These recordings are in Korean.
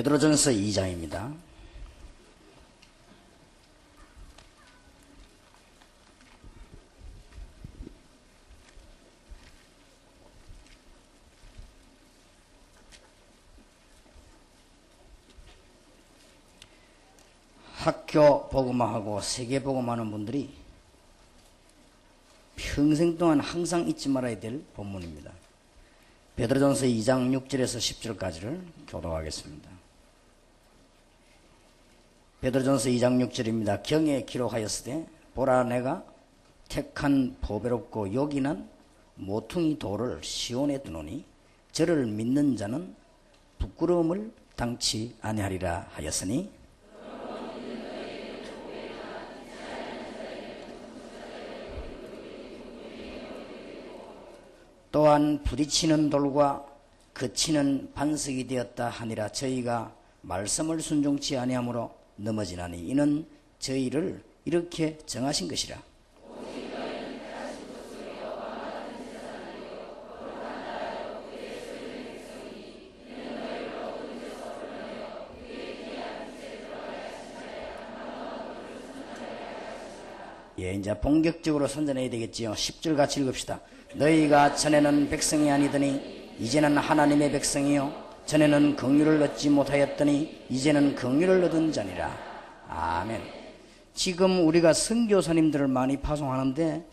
베드로전서 2장입니다. 학교 복음화하고 세계 복음하는 분들이 평생 동안 항상 잊지 말아야 될 본문입니다. 베드로전서 2장 6절에서 10절까지를 교독하겠습니다. 베드로전서 2장 6절입니다. 경에 기록하였으되 보라 내가 택한 보배롭고 요긴한 모퉁이 돌을 시온에 두노니 저를 믿는 자는 부끄러움을 당치 아니하리라 하였으니 또한 부딪히는 돌과 그치는 반석이 되었다 하니라. 저희가 말씀을 순종치 아니하므로 넘어지나니 이는 저희를 이렇게 정하신 것이라. 예, 이제 본격적으로 선전해야 되겠지요. 10절 같이 읽읍시다. 너희가 전에는 백성이 아니더니 이제는 하나님의 백성이요 전에는 긍휼을 얻지 못하였더니 이제는 긍휼을 얻은 자니라. 아멘. 지금 우리가 선교사님들을 많이 파송하는데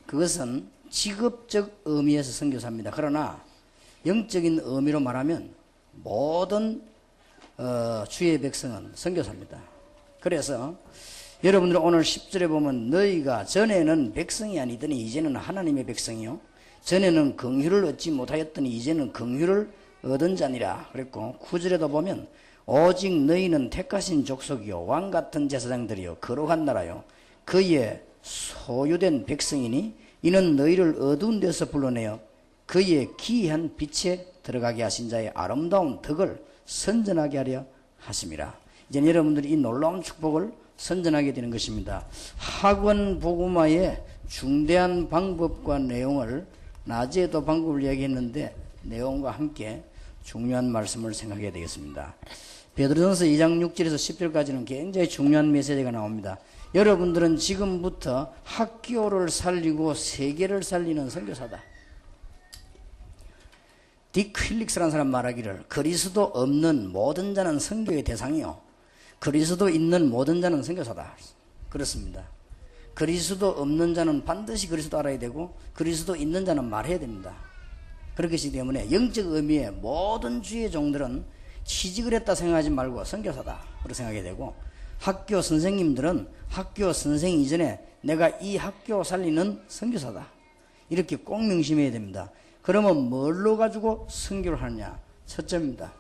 그것은 직업적 의미에서 선교사입니다. 그러나 영적인 의미로 말하면 모든 주의 백성은 선교사입니다. 그래서 여러분들 오늘 10절에 보면 너희가 전에는 백성이 아니더니 이제는 하나님의 백성이요 전에는 긍휼을 얻지 못하였더니 이제는 긍휼을 얻은 자니라 그랬고 9절에도 보면 오직 너희는 택하신 족속이요 왕같은 제사장들이요 거룩한 나라요 그의 소유된 백성이니 이는 너희를 어두운 데서 불러내어 그의 기이한 빛에 들어가게 하신 자의 아름다운 덕을 선전하게 하려 하심이라. 이제 여러분들이 이 놀라운 축복을 선전하게 되는 것입니다. 학원 복음화의 중대한 방법과 내용을 낮에도 방법을 이야기했는데 내용과 함께 중요한 말씀을 생각해야 되겠습니다. 베드로전서 2장 6절에서 10절까지는 굉장히 중요한 메시지가 나옵니다. 여러분들은 지금부터 학교를 살리고 세계를 살리는 선교사다. 딕 휜릭스라는 사람 말하기를 그리스도 없는 모든 자는 선교의 대상이요 그리스도 있는 모든 자는 선교사다. 그렇습니다. 그리스도 없는 자는 반드시 그리스도 알아야 되고 그리스도 있는 자는 말해야 됩니다. 그렇기 때문에 영적 의미의 모든 주의 종들은 취직을 했다 생각하지 말고 선교사다 그렇게 생각해야 되고 학교 선생님들은 학교 선생 이전에 내가 이 학교 살리는 선교사다 이렇게 꼭 명심해야 됩니다. 그러면 뭘로 가지고 선교를 하느냐? 첫째입니다.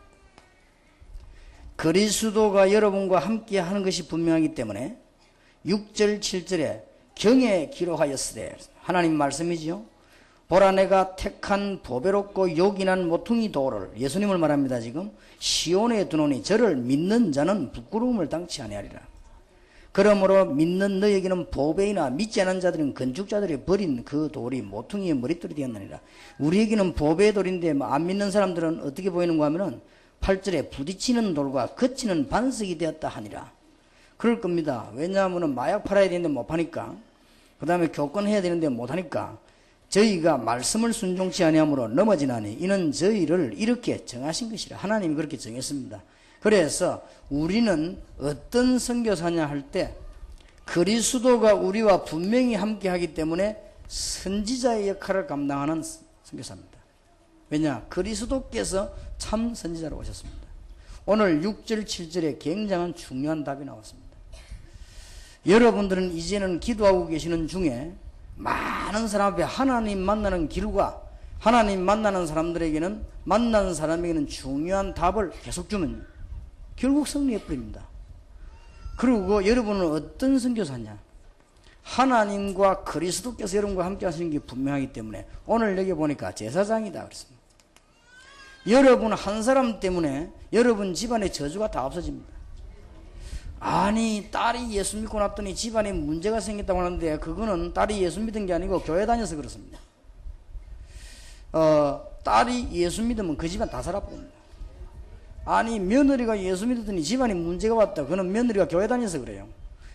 그리스도가 여러분과 함께 하는 것이 분명하기 때문에 6절 7절에 경에 기록하였으되 하나님 말씀이지요. 보라 내가 택한 보배롭고 요긴한 모퉁이 돌을 예수님을 말합니다. 지금 시온에 두노니 저를 믿는 자는 부끄러움을 당치 아니하리라. 그러므로 믿는 너에게는 보배이나 믿지 않은 자들은 건축자들이 버린 그 돌이 모퉁이의 머릿돌이 되었느니라. 우리에게는 보배의 돌인데 안 믿는 사람들은 어떻게 보이는가 하면은 8절에 부딪히는 돌과 거치는 반석이 되었다 하니라. 그럴 겁니다. 왜냐하면 마약 팔아야 되는데 못 파니까 그 다음에 교권해야 되는데 못 하니까 저희가 말씀을 순종치 아니하므로 넘어지나니 이는 저희를 이렇게 정하신 것이라. 하나님이 그렇게 정했습니다. 그래서 우리는 어떤 선교사냐 할 때 그리스도가 우리와 분명히 함께 하기 때문에 선지자의 역할을 감당하는 선교사입니다. 왜냐? 그리스도께서 참 선지자로 오셨습니다. 오늘 6절 7절에 굉장한 중요한 답이 나왔습니다. 여러분들은 이제는 기도하고 계시는 중에 많은 사람 앞에 하나님 만나는 길과 하나님 만나는 사람들에게는 만나는 사람에게는 중요한 답을 계속 주면 결국 승리해버립니다. 그리고 여러분은 어떤 선교사냐? 하나님과 그리스도께서 여러분과 함께 하시는 게 분명하기 때문에 오늘 여기 보니까 제사장이다 그랬습니다. 여러분 한 사람 때문에 여러분 집안의 저주가 다 없어집니다. 아니 딸이 예수 믿고 났더니 집안에 문제가 생겼다고 하는데 그거는 딸이 예수 믿은 게 아니고 교회 다녀서 그렇습니다. 딸이 예수 믿으면 그 집안 다 살아버립니다. 아니 며느리가 예수 믿었더니 집안에 문제가 왔다. 그는 며느리가 교회 다녀서 그래요.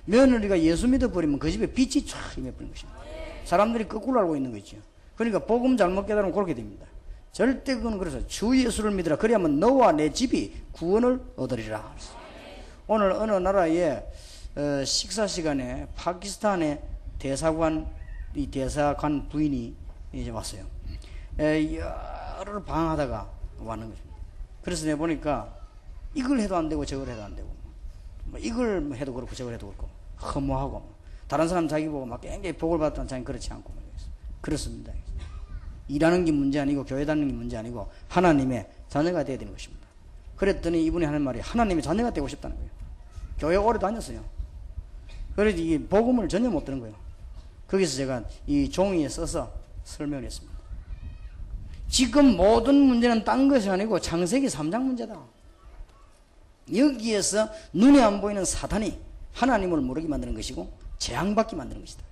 며느리가 예수 믿어버리면 그 집에 빛이 촥 임해버린 것입니다. 사람들이 거꾸로 알고 있는 거죠. 그러니까 복음 잘못 깨달으면 그렇게 됩니다. 절대 그건 그래서 주 예수를 믿으라. 그래야만 너와 내 집이 구원을 얻으리라. 오늘 어느 나라의 식사 시간에 파키스탄의 대사관 부인이 이제 왔어요. 열흘 방황하다가 왔는 거죠. 그래서 내가 보니까 이걸 해도 안 되고 저걸 해도 안 되고, 뭐 이걸 해도 그렇고 저걸 해도 그렇고 허무하고, 다른 사람 자기 보고 막 굉장히 복을 받았다는 자기는 그렇지 않고 그렇습니다. 일하는 게 문제 아니고 교회 다니는 게 문제 아니고 하나님의 자녀가 되어야 되는 것입니다. 그랬더니 이분이 하는 말이 하나님의 자녀가 되고 싶다는 거예요. 교회 오래 다녔어요. 그래서 이 복음을 전혀 못 들은 거예요. 거기서 제가 이 종이에 써서 설명을 했습니다. 지금 모든 문제는 딴 것이 아니고 창세기 3장 문제다. 여기에서 눈에 안 보이는 사탄이 하나님을 모르게 만드는 것이고 재앙받게 만드는 것이다.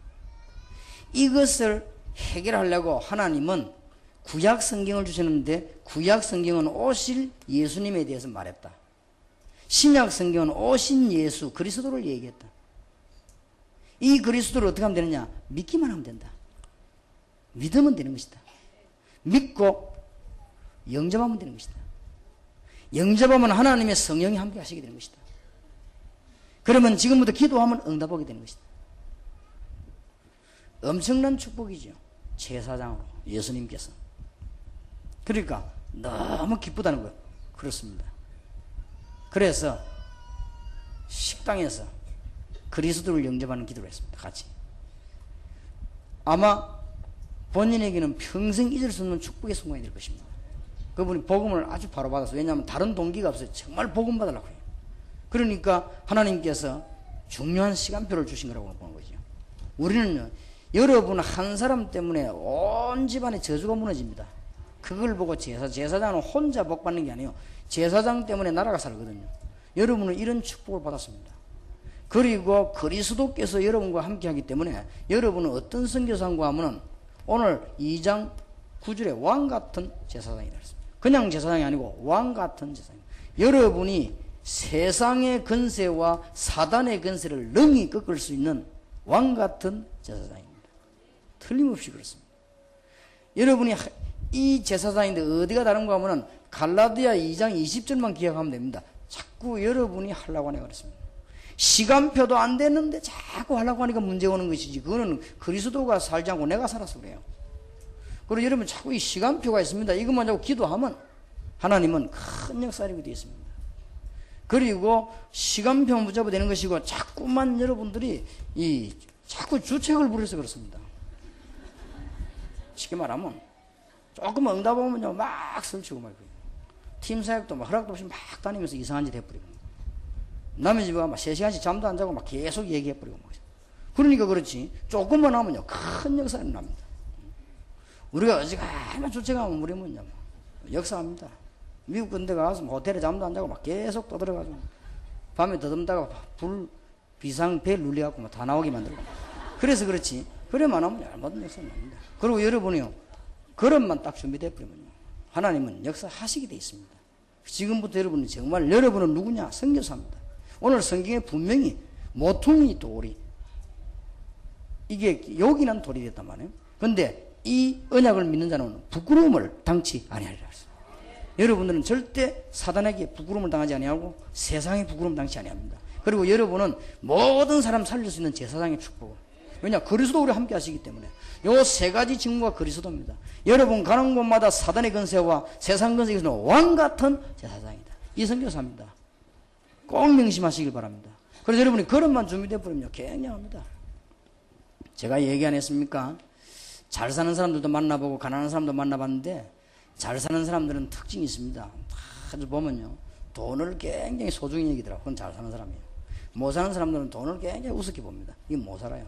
이것을 해결하려고 하나님은 구약 성경을 주셨는데 구약 성경은 오실 예수님에 대해서 말했다. 신약 성경은 오신 예수 그리스도를 얘기했다. 이 그리스도를 어떻게 하면 되느냐? 믿기만 하면 된다. 믿으면 되는 것이다. 믿고 영접하면 되는 것이다. 영접하면 하나님의 성령이 함께 하시게 되는 것이다. 그러면 지금부터 기도하면 응답하게 되는 것이다. 엄청난 축복이죠. 제사장으로 예수님께서. 그러니까 너무 기쁘다는 거예요. 그렇습니다. 그래서 식당에서 그리스도를 영접하는 기도를 했습니다. 같이. 아마 본인에게는 평생 잊을 수 없는 축복의 순간이 될 것입니다. 그분이 복음을 아주 바로 받았어요. 왜냐하면 다른 동기가 없어요. 정말 복음 받으려고 해요. 그러니까 하나님께서 중요한 시간표를 주신 거라고 보는 거죠. 우리는요, 여러분 한 사람 때문에 온 집안의 저주가 무너집니다. 그걸 보고 제사장은 혼자 복 받는 게 아니에요. 제사장 때문에 나라가 살거든요. 여러분은 이런 축복을 받았습니다. 그리고 그리스도께서 여러분과 함께 하기 때문에 여러분은 어떤 선교사인가 하면은 오늘 2장 9절에 왕 같은 제사장이 되었습니다. 그냥 제사장이 아니고 왕 같은 제사장입니다. 여러분이 세상의 건세와 사단의 건세를 능히 꺾을 수 있는 왕 같은 제사장입니다. 틀림없이 그렇습니다. 여러분이 이 제사장인데 어디가 다른가 하면은 갈라디아 2장 20절만 기억하면 됩니다. 자꾸 여러분이 하려고 하니까 그렇습니다. 시간표도 안 됐는데 자꾸 하려고 하니까 문제 오는 것이지, 그거는 그리스도가 살지 않고 내가 살아서 그래요. 그리고 여러분 자꾸 이 시간표가 있습니다. 이것만 자꾸 기도하면 하나님은 큰 역사를 이루게 되어 있습니다. 그리고 시간표만 붙잡아 되는 것이고 자꾸만 여러분들이 자꾸 주책을 부려서 그렇습니다. 쉽게 말하면 조금 응답 오면요 막 설치고 말고요. 팀 사역도 막 허락도 없이 막 다니면서 이상한 짓 해버리고, 남의 집에 막 3시간씩 잠도 안 자고 막 계속 얘기해버리고. 그러니까 그렇지, 조금만 하면요 큰 역사가 납니다. 우리가 어지간하면 주책하면 우리 뭐냐 역사합니다. 미국 군대 가서 호텔에 잠도 안 자고 막 계속 떠들어가지고 밤에 더듬다가 비상벨 눌려갖고 막 다 나오게 만들고. 그래서 그렇지, 그래만 하면 얼마든 역사 납니다. 그리고 여러분이요 그릇만 딱 준비돼 버리면요 하나님은 역사하시게 돼 있습니다. 지금부터 여러분은 정말 여러분은 누구냐? 선교사입니다. 오늘 성경에 분명히 모퉁이 돌이, 이게 요긴한 돌이 됐단 말이에요. 근데 이 언약을 믿는 자는 부끄러움을 당치 아니하리라. 여러분들은 절대 사단에게 부끄러움을 당하지 아니하고 세상에 부끄러움 당치 아니합니다. 그리고 여러분은 모든 사람 살릴 수 있는 제사장의 축복을, 왜냐 그리스도 우리 함께 하시기 때문에 요 세 가지 직무가 그리스도입니다. 여러분 가는 곳마다 사단의 건세와 세상 건세에서는 왕 같은 제사장이다. 이 선교사입니다. 꼭 명심하시길 바랍니다. 그래서 여러분이 그릇만 준비되어 버리면 굉장합니다. 제가 얘기 안 했습니까? 잘 사는 사람들도 만나보고 가난한 사람도 만나봤는데 잘 사는 사람들은 특징이 있습니다. 아주 보면요 돈을 굉장히 소중히 여기더라고요. 그건 잘 사는 사람이에요. 못 사는 사람들은 돈을 굉장히 우습게 봅니다. 이건 못 살아요.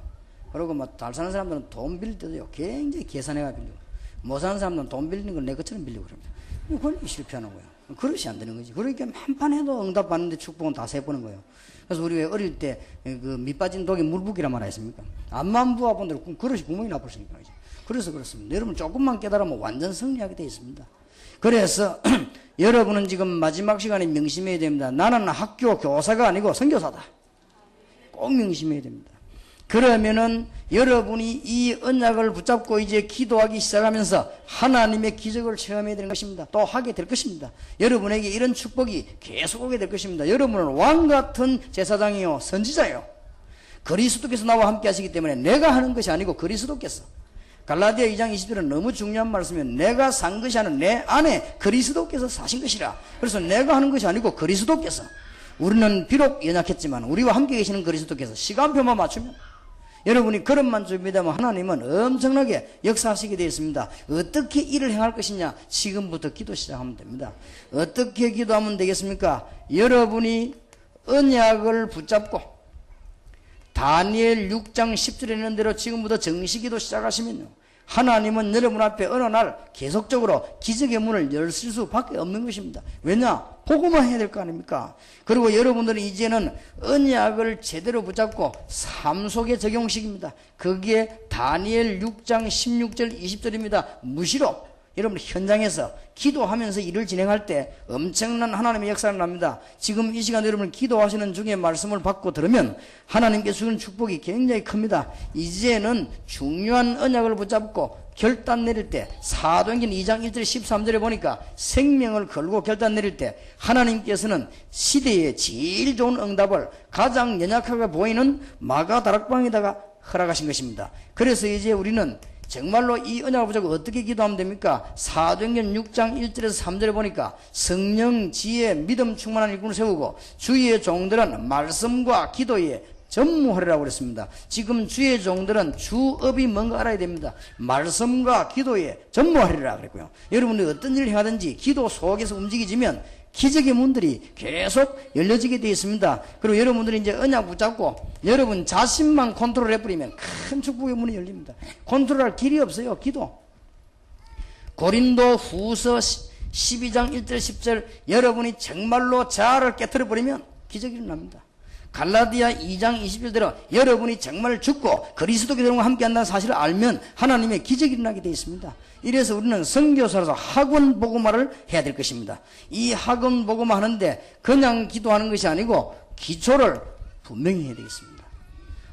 그리고 막 잘 사는 사람들은 돈 빌릴 때도요 굉장히 계산해가 빌리고, 못 사는 사람들은 돈 빌리는 걸 내 것처럼 빌리고 그럽니다. 그걸 실패하는 거예요. 그릇이 안 되는 거지. 그러니까 한판 해도 응답 받는데 축복은 다 세보는 거예요. 그래서 우리 왜 어릴 때 그 밑 빠진 독에 물 붓기란 말 했습니까? 앞만 부어 본 대로 그릇이 구멍이 나버리니까. 그래서 그렇습니다. 여러분 조금만 깨달으면 완전 승리하게 되어 있습니다. 그래서 여러분은 지금 마지막 시간에 명심해야 됩니다. 나는 학교 교사가 아니고 선교사다. 꼭 명심해야 됩니다. 그러면은 여러분이 이 언약을 붙잡고 이제 기도하기 시작하면서 하나님의 기적을 체험해야 되는 것입니다. 또 하게 될 것입니다. 여러분에게 이런 축복이 계속 오게 될 것입니다. 여러분은 왕같은 제사장이요 선지자요, 그리스도께서 나와 함께 하시기 때문에 내가 하는 것이 아니고 그리스도께서, 갈라디아 2장 20절은 너무 중요한 말씀이에요. 내가 산 것이 아니라 내 안에 그리스도께서 사신 것이라. 그래서 내가 하는 것이 아니고 그리스도께서, 우리는 비록 연약했지만 우리와 함께 계시는 그리스도께서 시간표만 맞추면, 여러분이 그릇만 준비되면 하나님은 엄청나게 역사하시게 되어 있습니다. 어떻게 일을 행할 것이냐? 지금부터 기도 시작하면 됩니다. 어떻게 기도하면 되겠습니까? 여러분이 언약을 붙잡고 다니엘 6장 10절에 있는 대로 지금부터 정식기도 시작하시면요, 하나님은 여러분 앞에 어느 날 계속적으로 기적의 문을 열실 수밖에 없는 것입니다. 왜냐? 보고만 해야 될 거 아닙니까? 그리고 여러분들은 이제는 언약을 제대로 붙잡고 삶 속에 적용식입니다. 그게 다니엘 6장 16절 20절입니다. 무시로 여러분 현장에서 기도하면서 일을 진행할 때 엄청난 하나님의 역사가 납니다. 지금 이 시간 여러분 기도하시는 중에 말씀을 받고 들으면 하나님께 주는 축복이 굉장히 큽니다. 이제는 중요한 언약을 붙잡고 결단 내릴 때, 사도행전 2장 1절 13절에 보니까 생명을 걸고 결단 내릴 때 하나님께서는 시대에 제일 좋은 응답을 가장 연약하게 보이는 마가다락방에다가 허락하신 것입니다. 그래서 이제 우리는 정말로 이 언약을 붙잡고 어떻게 기도하면 됩니까? 사도행전 6장 1절에서 3절에 보니까 성령, 지혜, 믿음 충만한 일꾼을 세우고 주의 종들은 말씀과 기도에 전무하리라고 그랬습니다. 지금 주의 종들은 주업이 뭔가 알아야 됩니다. 말씀과 기도에 전무하리라 그랬고요. 여러분이 어떤 일을 행하든지 기도 속에서 움직이지면 기적의 문들이 계속 열려지게 되어 있습니다. 그리고 여러분들이 이제 언약 붙잡고 여러분 자신만 컨트롤 해버리면 큰 축복의 문이 열립니다. 컨트롤할 길이 없어요. 기도. 고린도 후서 12장 1절 10절 여러분이 정말로 자아를 깨트려버리면 기적이 일어납니다. 갈라디아 2장 20절대로 여러분이 정말 죽고 그리스도께서 함께한다는 사실을 알면 하나님의 기적이 일어나게 되어 있습니다. 이래서 우리는 선교사로서 학원 복음화를 해야 될 것입니다. 이 학원 복음화 하는데 그냥 기도하는 것이 아니고 기초를 분명히 해야 되겠습니다.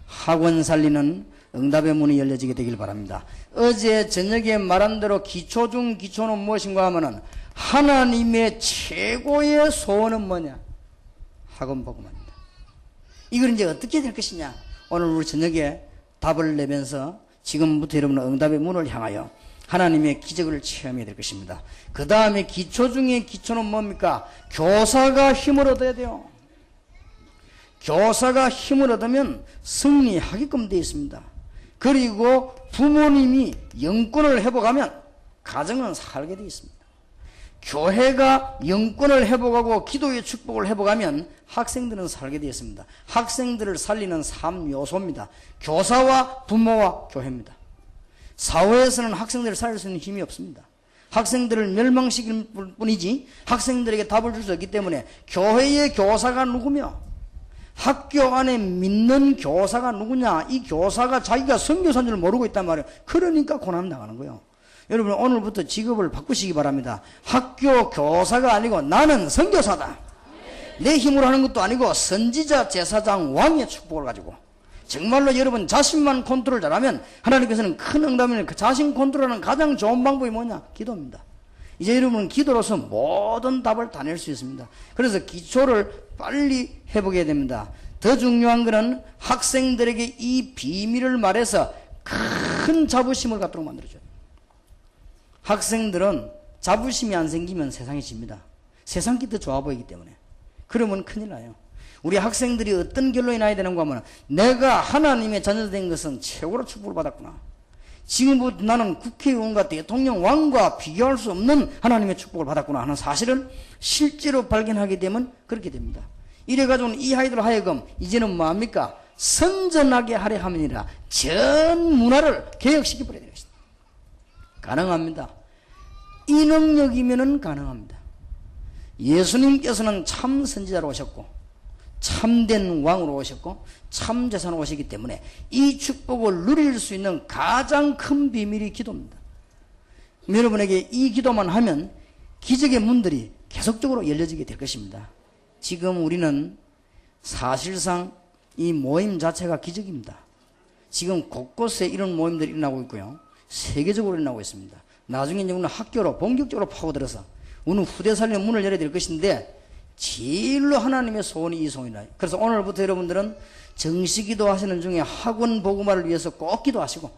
학원 살리는 응답의 문이 열려지게 되길 바랍니다. 어제 저녁에 말한 대로 기초 중 기초는 무엇인가 하면은 하나님의 최고의 소원은 뭐냐? 학원 복음화입니다. 이걸 이제 어떻게 될 것이냐? 오늘 우리 저녁에 답을 내면서 지금부터 여러분은 응답의 문을 향하여 하나님의 기적을 체험해야 될 것입니다. 그 다음에 기초 중에 기초는 뭡니까? 교사가 힘을 얻어야 돼요. 교사가 힘을 얻으면 승리하게끔 되어 있습니다. 그리고 부모님이 영권을 회복하면 가정은 살게 되어 있습니다. 교회가 영권을 회복하고 기도의 축복을 회복하면 학생들은 살게 되었습니다. 학생들을 살리는 3요소입니다. 교사와 부모와 교회입니다. 사회에서는 학생들을 살릴 수 있는 힘이 없습니다. 학생들을 멸망시킬 뿐이지 학생들에게 답을 줄 수 없기 때문에 교회의 교사가 누구며 학교 안에 믿는 교사가 누구냐, 이 교사가 자기가 선교사인 줄 모르고 있단 말이에요. 그러니까 고난 당하는 거예요. 여러분 오늘부터 직업을 바꾸시기 바랍니다. 학교 교사가 아니고 나는 선교사다. 내 힘으로 하는 것도 아니고 선지자, 제사장, 왕의 축복을 가지고 정말로 여러분 자신만 컨트롤 잘하면 하나님께서는 큰 응답을, 자신 컨트롤하는 가장 좋은 방법이 뭐냐? 기도입니다. 이제 여러분은 기도로서 모든 답을 다 낼 수 있습니다. 그래서 기초를 빨리 회복해야 됩니다. 더 중요한 것은 학생들에게 이 비밀을 말해서 큰 자부심을 갖도록 만들어줘요. 학생들은 자부심이 안 생기면 세상이 집니다. 세상이 더 좋아 보이기 때문에. 그러면 큰일 나요. 우리 학생들이 어떤 결론이 나야 되는가 하면 내가 하나님의 자녀가 된 것은 최고로 축복을 받았구나. 지금부터 나는 국회의원과 대통령, 왕과 비교할 수 없는 하나님의 축복을 받았구나 하는 사실은 실제로 발견하게 되면 그렇게 됩니다. 이래가지고는 이 아이들 하여금 이제는 뭐합니까? 선전하게 하려 함이니라 전 문화를 개혁시켜버려야 되겠습니다. 가능합니다. 이 능력이면은 가능합니다. 예수님께서는 참 선지자로 오셨고 참된 왕으로 오셨고 참 제사로 오셨기 때문에 이 축복을 누릴 수 있는 가장 큰 비밀이 기도입니다. 여러분에게 이 기도만 하면 기적의 문들이 계속적으로 열려지게 될 것입니다. 지금 우리는 사실상 이 모임 자체가 기적입니다. 지금 곳곳에 이런 모임들이 일어나고 있고요. 세계적으로 일어나고 있습니다. 나중에 이제 우리는 학교로 본격적으로 파고들어서 우리는 후대 살림의 문을 열어야 될 것인데 제일로 하나님의 소원이 이 소원이다. 그래서 오늘부터 여러분들은 정시기도 하시는 중에 학원 복음화를 위해서 꼭 기도하시고,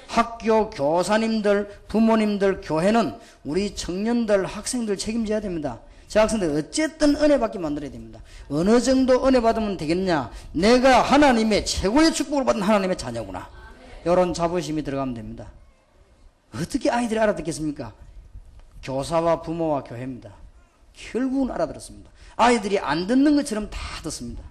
학교 교사님들, 부모님들, 교회는 우리 청년들, 학생들 책임져야 됩니다. 제 학생들 어쨌든 은혜 받게 만들어야 됩니다. 어느 정도 은혜 받으면 되겠냐? 내가 하나님의 최고의 축복을 받은 하나님의 자녀구나. 이런 자부심이 들어가면 됩니다. 어떻게 아이들이 알아듣겠습니까? 교사와 부모와 교회입니다. 결국은 알아들었습니다. 아이들이 안 듣는 것처럼 다 듣습니다.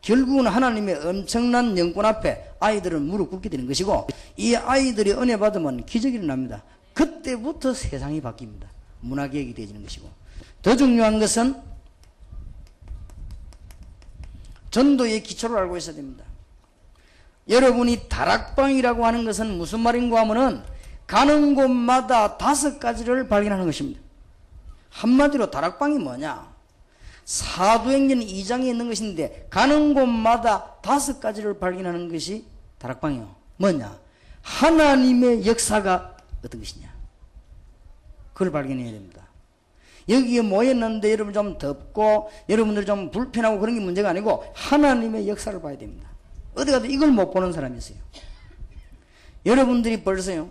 결국은 하나님의 엄청난 영권 앞에 아이들은 무릎 꿇게 되는 것이고, 이 아이들이 은혜 받으면 기적이 일어납니다. 그때부터 세상이 바뀝니다. 문화개혁이 되어지는 것이고, 더 중요한 것은 전도의 기초를 알고 있어야 됩니다. 여러분이 다락방이라고 하는 것은 무슨 말인가 하면은 가는 곳마다 5가지를 발견하는 것입니다. 한마디로 다락방이 뭐냐? 사도행전 2장에 있는 것인데 가는 곳마다 5가지를 발견하는 것이 다락방이요. 뭐냐? 하나님의 역사가 어떤 것이냐? 그걸 발견해야 됩니다. 여기에 모였는데 여러분 좀 덥고 여러분들 좀 불편하고 그런 게 문제가 아니고 하나님의 역사를 봐야 됩니다. 어디 가도 이걸 못 보는 사람이 있어요. 여러분들이 벌써요,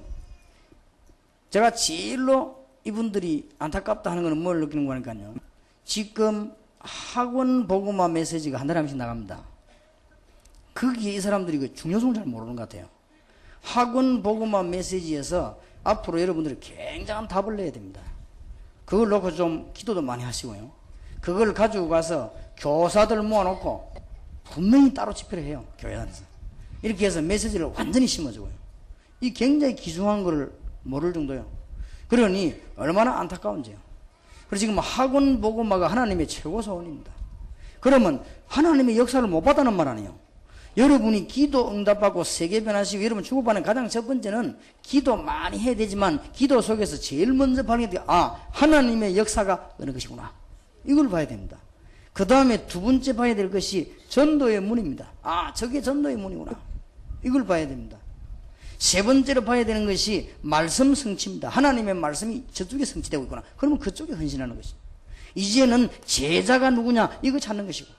제가 제일로 이분들이 안타깝다 하는 것은 뭘 느끼는 거니까요, 지금 학원 복음화 메시지가 한 달에 한 번씩 나갑니다. 거기에 이 사람들이 그 중요성을 잘 모르는 것 같아요. 학원 복음화 메시지에서 앞으로 여러분들이 굉장한 답을 내야 됩니다. 그걸 놓고 좀 기도도 많이 하시고요. 그걸 가지고 가서 교사들 모아놓고 분명히 따로 집회를 해요. 교회 안에서. 이렇게 해서 메시지를 완전히 심어주고요. 이 굉장히 귀중한 걸 모를 정도요. 그러니 얼마나 안타까운지요. 그래서 지금 학원 복음화가 하나님의 최고 소원입니다. 그러면 하나님의 역사를 못 받다는 말 아니에요. 여러분이 기도 응답받고 세계 변화시고 여러분 축복받는 가장 첫 번째는 기도 많이 해야 되지만 기도 속에서 제일 먼저 발견되게, 하나님의 역사가 어느 것이구나. 이걸 봐야 됩니다. 그 다음에 두 번째 봐야 될 것이 전도의 문입니다. 저게 전도의 문이구나. 이걸 봐야 됩니다. 세 번째로 봐야 되는 것이 말씀 성취입니다. 하나님의 말씀이 저쪽에 성취되고 있구나. 그러면 그쪽에 헌신하는 것이죠. 이제는 제자가 누구냐 이거 찾는 것이고,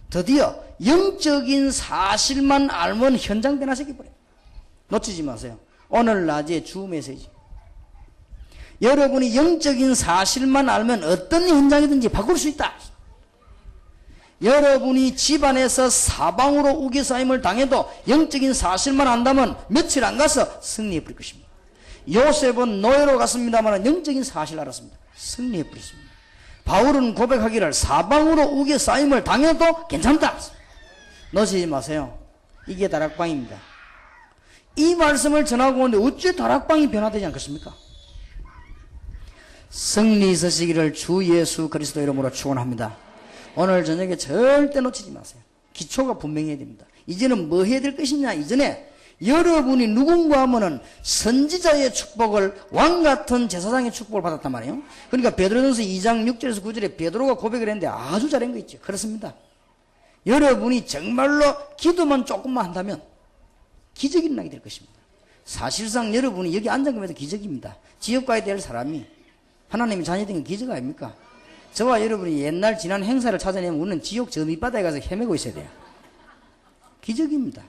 드디어 영적인 사실만 알면 현장 변화시켜 버려요. 놓치지 마세요. 오늘 낮에 주 메시지. 여러분이 영적인 사실만 알면 어떤 현장이든지 바꿀 수 있다. 여러분이 집안에서 사방으로 우겨싸임을 당해도 영적인 사실만 안다면 며칠 안 가서 승리해 버릴 것입니다. 요셉은 노예로 갔습니다만 영적인 사실 알았습니다. 승리해 버렸습니다. 바울은 고백하기를 사방으로 우겨싸임을 당해도 괜찮다. 놓치지 마세요. 이게 다락방입니다. 이 말씀을 전하고 오는데 어째 다락방이 변화되지 않겠습니까? 승리 있으시기를 주 예수 그리스도 이름으로 축원합니다. 오늘 저녁에 절대 놓치지 마세요. 기초가 분명해야 됩니다. 이제는 뭐 해야 될 것이냐? 이전에 여러분이 누군가 하면은 선지자의 축복을, 왕같은 제사장의 축복을 받았단 말이에요. 그러니까 베드로전서 2장 6절에서 9절에 베드로가 고백을 했는데 아주 잘한 거 있죠. 그렇습니다. 여러분이 정말로 기도만 조금만 한다면 기적이 일어나게 될 것입니다. 사실상 여러분이 여기 앉은 것도 기적입니다. 지옥 가야 될 사람이 하나님의 자녀된 건 기적 아닙니까? 저와 여러분이 옛날 지난 행사를 찾아내면 우리는 지옥 저 밑바닥에 가서 헤매고 있어야 돼요. 기적입니다.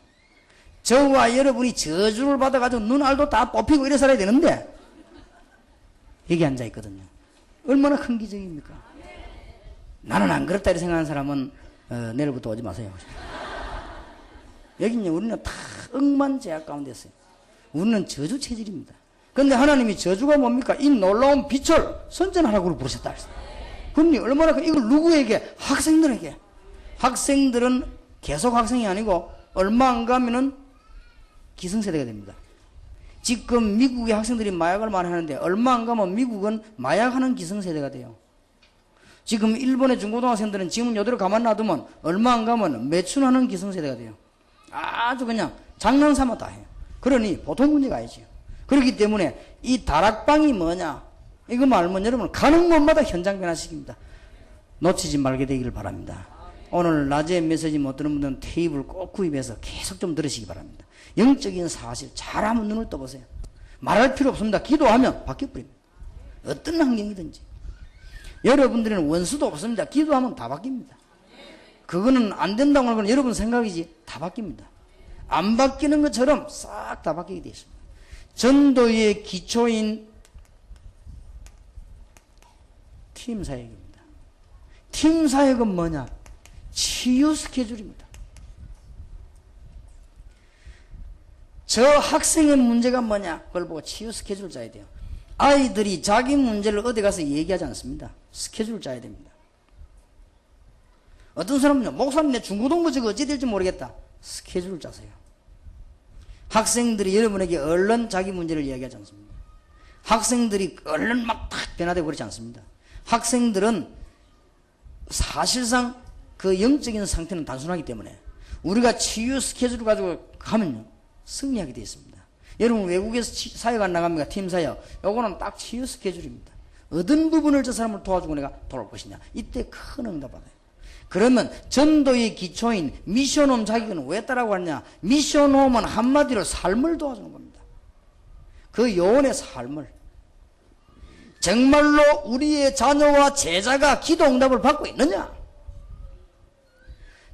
저와 여러분이 저주를 받아가지고 눈알도 다 뽑히고 이래 살아야 되는데 여기 앉아있거든요. 얼마나 큰 기적입니까? 나는 안 그렇다 이렇게 생각하는 사람은 내일부터 오지 마세요. 여기는 우리는 다 억만제약 가운데 있어요. 우리는 저주 체질입니다. 그런데 하나님이 저주가 뭡니까? 이 놀라운 빛을 선전하라고 부르셨다. 그럼요. 얼마나 이걸 누구에게? 학생들에게. 학생들은 계속 학생이 아니고 얼마 안 가면은 기성세대가 됩니다. 지금 미국의 학생들이 마약을 많이 하는데 얼마 안 가면 미국은 마약하는 기성세대가 돼요. 지금 일본의 중고등학생들은 지금 이대로 가만 놔두면 얼마 안 가면 매춘하는 기성세대가 돼요. 아주 그냥 장난삼아 다 해요. 그러니 보통 문제가 아니죠. 그렇기 때문에 이 다락방이 뭐냐? 이거만 알면 여러분 가는 곳마다 현장 변화시킵니다. 놓치지 말게 되기를 바랍니다. 오늘 낮에 메시지 못 들은 분들은 테이블 꼭 구입해서 계속 좀 들으시기 바랍니다. 영적인 사실 잘 한번 눈을 떠보세요. 말할 필요 없습니다. 기도하면 바뀌어버립니다. 어떤 환경이든지. 여러분들은 원수도 없습니다. 기도하면 다 바뀝니다. 그거는 안 된다고 하는 건 여러분 생각이지 다 바뀝니다. 안 바뀌는 것처럼 싹 다 바뀌게 되어 있습니다. 전도의 기초인 팀사역입니다. 팀사역은 뭐냐? 치유 스케줄입니다. 저 학생의 문제가 뭐냐? 그걸 보고 치유 스케줄을 짜야 돼요. 아이들이 자기 문제를 어디 가서 얘기하지 않습니다. 스케줄을 짜야 됩니다. 어떤 사람은요, 목사님 내 중고등부 저거 어찌 될지 모르겠다. 스케줄을 짜세요. 학생들이 여러분에게 얼른 자기 문제를 이야기하지 않습니다. 학생들이 얼른 막 탁 변화되고 그렇지 않습니다. 학생들은 사실상 그 영적인 상태는 단순하기 때문에 우리가 치유 스케줄을 가지고 가면요, 승리하게 되어 있습니다. 여러분 외국에서 사역 안 나갑니까? 팀 사역. 요거는 딱 치유 스케줄입니다. 어떤 부분을 저 사람을 도와주고 내가 돌아올 것이냐. 이때 큰 응답 받아요. 그러면 전도의 기초인 미션홈 자격은 왜 따라고 하냐? 미션홈은 한마디로 삶을 도와주는 겁니다. 그 요원의 삶을. 정말로 우리의 자녀와 제자가 기도 응답을 받고 있느냐?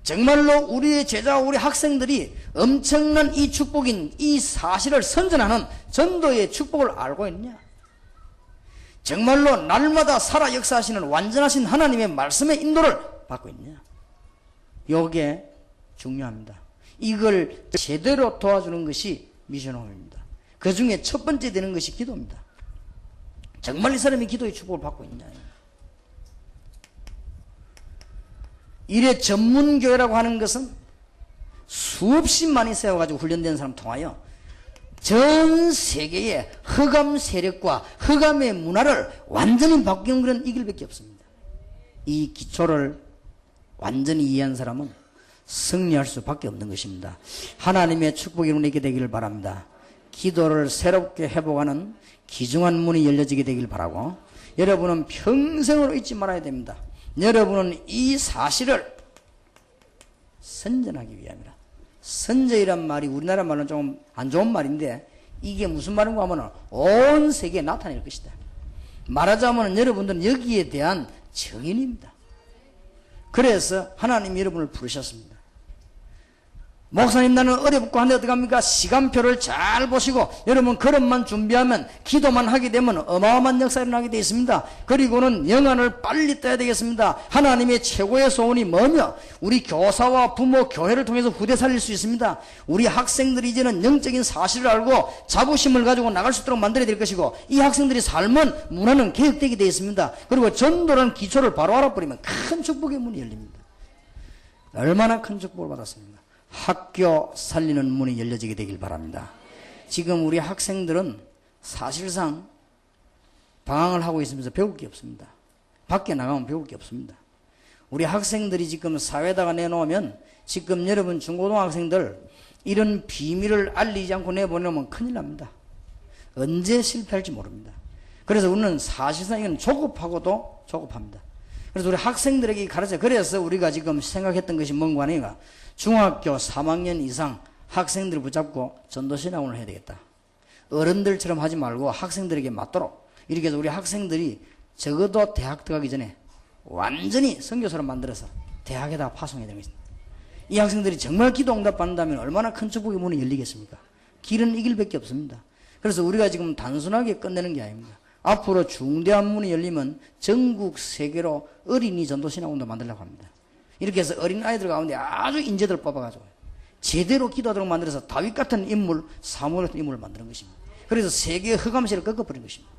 정말로 우리의 제자와 우리 학생들이 엄청난 이 축복인 이 사실을 선전하는 전도의 축복을 알고 있느냐? 정말로 날마다 살아 역사하시는 완전하신 하나님의 말씀의 인도를 받고 있느냐? 이게 중요합니다. 이걸 제대로 도와주는 것이 미션홈입니다. 그 중에 첫 번째 되는 것이 기도입니다. 정말 이 사람이 기도의 축복을 받고 있느냐? 이래 전문교회라고 하는 것은 수없이 많이 세워가지고 훈련된 사람 통하여 전 세계의 흑암 세력과 흑암의 문화를 완전히 바뀌는 그런 이 길밖에 없습니다. 이 기초를 완전히 이해한 사람은 승리할 수밖에 없는 것입니다. 하나님의 축복이 있게 되기를 바랍니다. 기도를 새롭게 회복하는 귀중한 문이 열려지게 되길 바라고, 여러분은 평생으로 잊지 말아야 됩니다. 여러분은 이 사실을 선전하기 위함이라. 선전이란 말이 우리나라 말로는 좀 안 좋은 말인데 이게 무슨 말인가 하면 온 세계에 나타낼 것이다. 말하자면 여러분들은 여기에 대한 증인입니다. 그래서 하나님이 여러분을 부르셨습니다. 목사님 나는 어렵고 한데 어떡합니까? 시간표를 잘 보시고 여러분 걸음만 준비하면 기도만 하게 되면 어마어마한 역사가 일어나게 되어 있습니다. 그리고는 영안을 빨리 떠야 되겠습니다. 하나님의 최고의 소원이 뭐며 우리 교사와 부모 교회를 통해서 후대 살릴 수 있습니다. 우리 학생들이 이제는 영적인 사실을 알고 자부심을 가지고 나갈 수 있도록 만들어야 될 것이고, 이 학생들이 삶은 문화는 개혁되게 되어 있습니다. 그리고 전도라는 기초를 바로 알아버리면 큰 축복의 문이 열립니다. 얼마나 큰 축복을 받았습니까? 학교 살리는 문이 열려지게 되길 바랍니다. 지금 우리 학생들은 사실상 방황을 하고 있으면서 배울 게 없습니다. 밖에 나가면 배울 게 없습니다. 우리 학생들이 지금 사회에다가 내놓으면 지금 여러분 중고등학생들 이런 비밀을 알리지 않고 내보내면 큰일 납니다. 언제 실패할지 모릅니다. 그래서 우리는 사실상 이건 조급하고도 조급합니다. 그래서 우리 학생들에게 가르쳐요. 그래서 우리가 지금 생각했던 것이 뭔가 하니까 중학교 3학년 이상 학생들을 붙잡고 전도신학원을 해야 되겠다. 어른들처럼 하지 말고 학생들에게 맞도록 이렇게 해서 우리 학생들이 적어도 대학 들어가기 전에 완전히 선교사로 만들어서 대학에다 파송해야 되는 것입니다. 이 학생들이 정말 기도 응답 받는다면 얼마나 큰 축복의 문이 열리겠습니까? 길은 이 길밖에 없습니다. 그래서 우리가 지금 단순하게 끝내는 게 아닙니다. 앞으로 중대한 문이 열리면 전국 세계로 어린이 전도신학원도 만들려고 합니다. 이렇게 해서 어린 아이들 가운데 아주 인재들 뽑아가지고 제대로 기도하도록 만들어서 다윗 같은 인물, 사무엘 같은 인물을 만드는 것입니다. 그래서 세계의 흑암세를 꺾어버린 것입니다.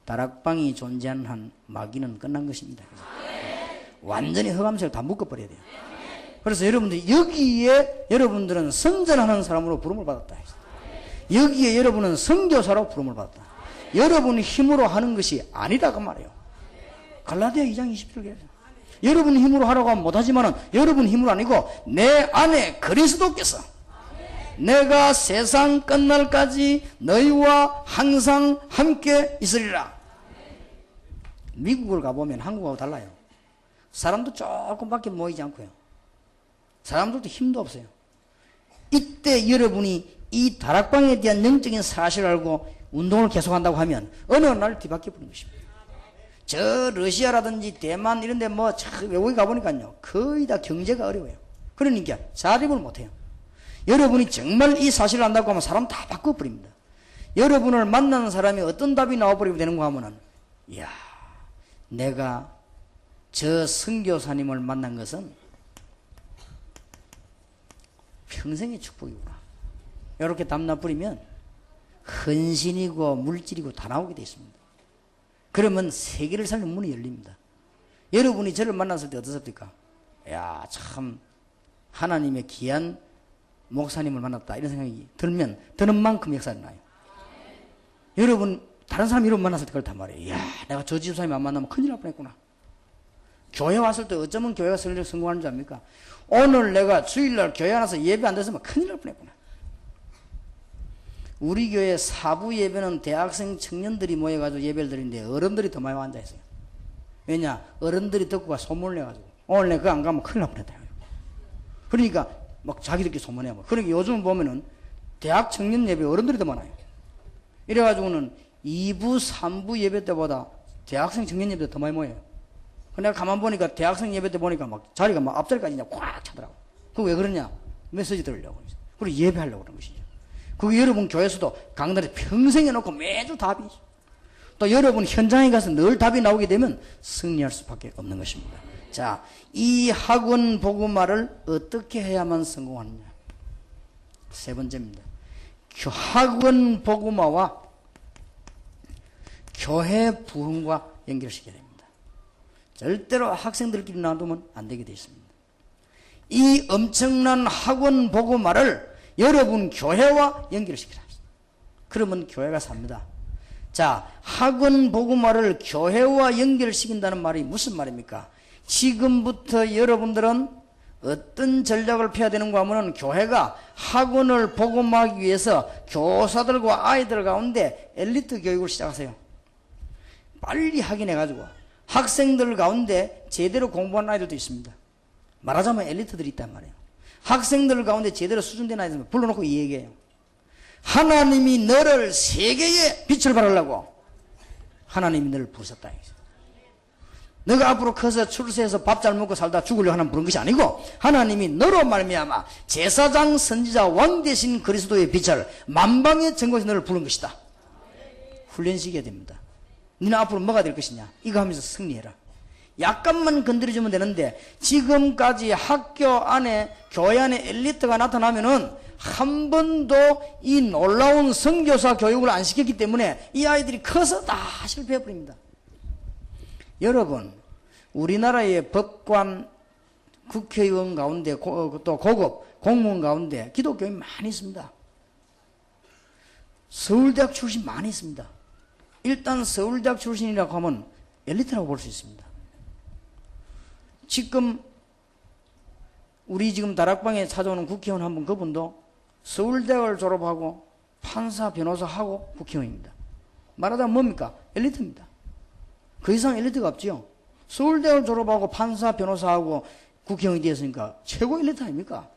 다락방이 존재하는 한 마귀는 끝난 것입니다. 완전히 흑암세를 다 묶어버려야 돼요. 그래서 여러분들 여기에 여러분들은 선전하는 사람으로 부름을 받았다. 여기에 여러분은 선교사로 부름을 받았다. 여러분 힘으로 하는 것이 아니다 그 말이에요. 갈라디아 2장 20절 여러분 힘으로 하라고 하면 못하지만 여러분 힘으로 아니고 내 안에 그리스도께서 내가 세상 끝날까지 너희와 항상 함께 있으리라. 미국을 가보면 한국하고 달라요. 사람도 조금밖에 모이지 않고요. 사람들도 힘도 없어요. 이때 여러분이 이 다락방에 대한 영적인 사실을 알고 운동을 계속한다고 하면 어느 날 뒤바뀌어 버린 것입니다. 저 러시아라든지 대만 이런 데 뭐 외국에 가보니까요, 거의 다 경제가 어려워요. 그러니까 자립을 못해요. 여러분이 정말 이 사실을 안다고 하면 사람 다 바꿔버립니다. 여러분을 만나는 사람이 어떤 답이 나와버리게 되는가 하면은, 이야, 내가 저 선교사님을 만난 것은 평생의 축복이구나. 이렇게 답 나버리면 헌신이고 물질이고 다 나오게 되어 있습니다. 그러면 세계를 살는 문이 열립니다. 여러분이 저를 만났을 때 어떻습니까? 야, 참 하나님의 귀한 목사님을 만났다 이런 생각이 들면 드는 만큼 역사가 나요. 여러분 다른 사람 이름 만났을 때 그렇단 말이에요. 야, 내가 저 집사님 안 만나면 큰일 날 뻔했구나. 교회 왔을 때 어쩌면 교회가 성공하는 줄 압니까? 오늘 내가 주일날 교회 안 와서 예배 안 됐으면 큰일 날 뻔했구나. 우리 교회 사부 예배는 대학생 청년들이 모여가지고 예배를 드리는데 어른들이 더 많이 앉아있어요. 왜냐? 어른들이 듣고 소문을 내가지고 오늘 내가 그거 안 가면 큰일 날 뻔했다. 그러니까 막 자기들끼리 소문내요. 그러니까 요즘 보면은 대학 청년 예배 어른들이 더 많아요. 이래가지고는 2부, 3부 예배 때보다 대학생 청년 예배 때 더 많이 모여요. 내가 가만 보니까 대학생 예배 때 보니까 막 자리가 막 앞자리까지 그냥 꽉 차더라고. 그거 왜 그러냐? 메시지 들으려고. 그리고 예배하려고 그런 것이죠. 그게 여러분 교회에서도 강단에 평생 해놓고 매주 답이, 또 여러분 현장에 가서 늘 답이 나오게 되면 승리할 수밖에 없는 것입니다. 자, 이 학원 복음화를 어떻게 해야만 성공하느냐? 세 번째입니다. 학원 복음화와 교회 부흥과 연결시켜야 됩니다. 절대로 학생들끼리 놔두면 안 되게 되어 있습니다. 이 엄청난 학원 복음화를 여러분 교회와 연결시키라. 그러면 교회가 삽니다. 자, 학원 복음화를 교회와 연결시킨다는 말이 무슨 말입니까? 지금부터 여러분들은 어떤 전략을 펴야 되는가 하면 교회가 학원을 복음화하기 위해서 교사들과 아이들 가운데 엘리트 교육을 시작하세요. 빨리 확인해가지고 학생들 가운데 제대로 공부하는 아이들도 있습니다. 말하자면 엘리트들이 있단 말이에요. 학생들 가운데 제대로 수준된 아이들 불러놓고 이 얘기해요. 하나님이 너를 세계에 빛을 발하려고 하나님이 너를 부르셨다. 너가 앞으로 커서 출세해서 밥 잘 먹고 살다 죽으려고 하나님 부른 것이 아니고 하나님이 너로 말미암아 제사장 선지자 왕 대신 그리스도의 빛을 만방의 증거에서 너를 부른 것이다. 훈련시켜야 됩니다. 너는 앞으로 뭐가 될 것이냐? 이거 하면서 승리해라. 약간만 건드려주면 되는데 지금까지 학교 안에 교회 안에 엘리트가 나타나면은 한 번도 이 놀라운 선교사 교육을 안 시켰기 때문에 이 아이들이 커서 다 실패해버립니다. 여러분, 우리나라의 법관, 국회의원 가운데 또 고급 공무원 가운데 기독교인 많이 있습니다. 서울대학 출신 많이 있습니다. 일단 서울대학 출신이라고 하면 엘리트라고 볼 수 있습니다. 지금 우리 지금 다락방에 찾아오는 국회의원 한 분, 그분도 서울대학을 졸업하고 판사, 변호사하고 국회의원입니다. 말하자면 뭡니까? 엘리트입니다. 그 이상 엘리트가 없지요. 서울대학을 졸업하고 판사, 변호사하고 국회의원이 되었으니까 최고 엘리트 아닙니까?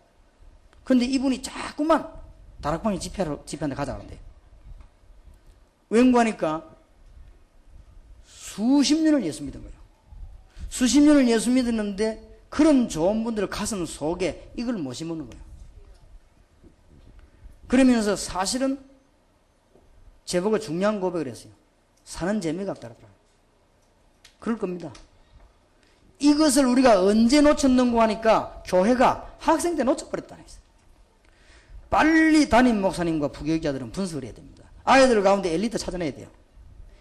그런데 이분이 자꾸만 다락방에 집회한테 가자 그러는데 왠가하니까 수십 년을 예수 믿은 거예요. 수십 년을 예수 믿었는데 그런 좋은 분들의 가슴 속에 이걸 못 심는 거예요. 그러면서 사실은 제보고 중요한 고백을 했어요. 사는 재미가 없다더라. 그럴 겁니다. 이것을 우리가 언제 놓쳤는고 하니까 교회가 학생 때 놓쳐버렸다. 빨리 담임 목사님과 부교육자들은 분석을 해야 됩니다. 아이들 가운데 엘리트 찾아내야 돼요.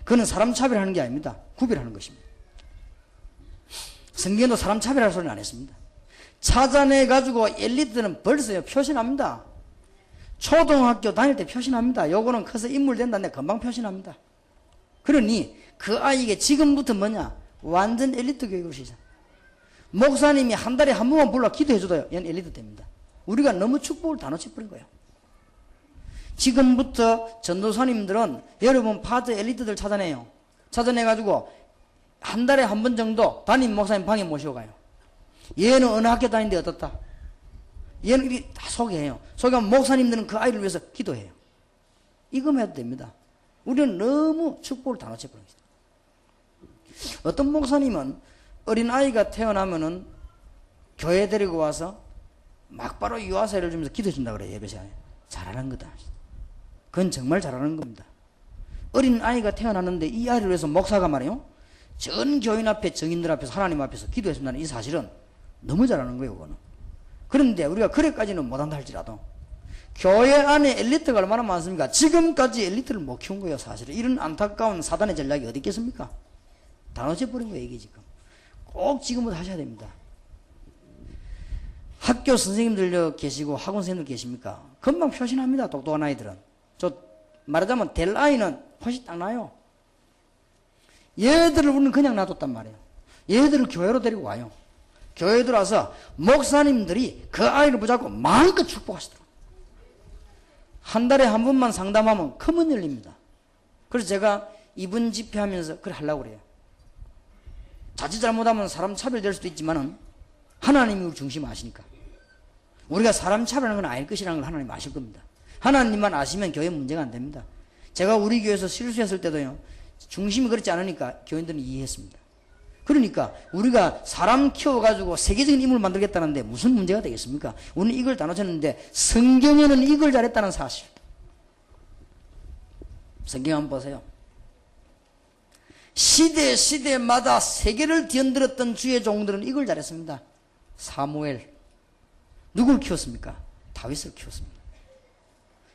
그는 사람 차별하는 게 아닙니다. 구별하는 것입니다. 성경도 사람 차별할 소리는 안 했습니다. 찾아내가지고 엘리트는 벌써 표시납니다. 초등학교 다닐 때 표시납니다. 요거는 커서 인물 된다는데 금방 표시납니다. 그러니 그 아이에게 지금부터 뭐냐? 완전 엘리트 교육을 시작. 목사님이 한 달에 한 번만 불러 기도해줘도 얘는 엘리트 됩니다. 우리가 너무 축복을 다 놓쳐버린 거예요. 지금부터 전도사님들은 여러분 파트 엘리트들 찾아내요. 찾아내가지고 한 달에 한 번 정도 담임 목사님 방에 모시고 가요. 얘는 어느 학교 다니는데 어떻다. 얘는 이렇게 다 소개해요. 소개하면 목사님들은 그 아이를 위해서 기도해요. 이거만 해도 됩니다. 우리는 너무 축복을 다 놓쳐버린 거죠. 어떤 목사님은 어린 아이가 태어나면은 교회 데리고 와서 막바로 유아사회를 주면서 기도해 준다 그래요. 예배 시간에. 잘하는 거다. 그건 정말 잘하는 겁니다. 어린 아이가 태어났는데 이 아이를 위해서 목사가 말이에요. 전 교인 앞에 정인들 앞에서 하나님 앞에서 기도해 준다는 이 사실은 너무 잘하는 거예요. 그거는. 그런데 우리가 그래까지는 못한다 할지라도 교회 안에 엘리트가 얼마나 많습니까? 지금까지 엘리트를 못 키운 거예요. 사실은. 이런 안타까운 사단의 전략이 어디 있겠습니까? 다 놓쳐버린 거예요. 이게 지금. 꼭 지금부터 하셔야 됩니다. 학교 선생님들 계시고 학원 선생님들 계십니까? 금방 표신합니다. 똑똑한 아이들은. 저 말하자면 될 아이는 훨씬 딱 나요. 얘들을 우리는 그냥 놔뒀단 말이에요. 얘들을 교회로 데리고 와요. 교회에 들어와서 목사님들이 그 아이를 붙잡고 마음껏 축복하시더라고요. 한 달에 한 번만 상담하면 큰 문 열립니다. 그래서 제가 이분 집회하면서 그걸 하려고 그래요. 자칫 잘못하면 사람 차별될 수도 있지만은 하나님이 우리 중심 아시니까. 우리가 사람 차별하는 건 아닐 것이라는 걸 하나님 아실 겁니다. 하나님만 아시면 교회 문제가 안 됩니다. 제가 우리 교회에서 실수했을 때도요. 중심이 그렇지 않으니까 교인들은 이해했습니다. 그러니까 우리가 사람 키워가지고 세계적인 인물을 만들겠다는데 무슨 문제가 되겠습니까? 우리는 이걸 다 놓쳤는데 성경에는 이걸 잘했다는 사실. 성경 한번 보세요. 시대마다 세계를 뒤흔들었던 주의 종들은 이걸 잘했습니다. 사무엘 누굴 키웠습니까? 다윗을 키웠습니다.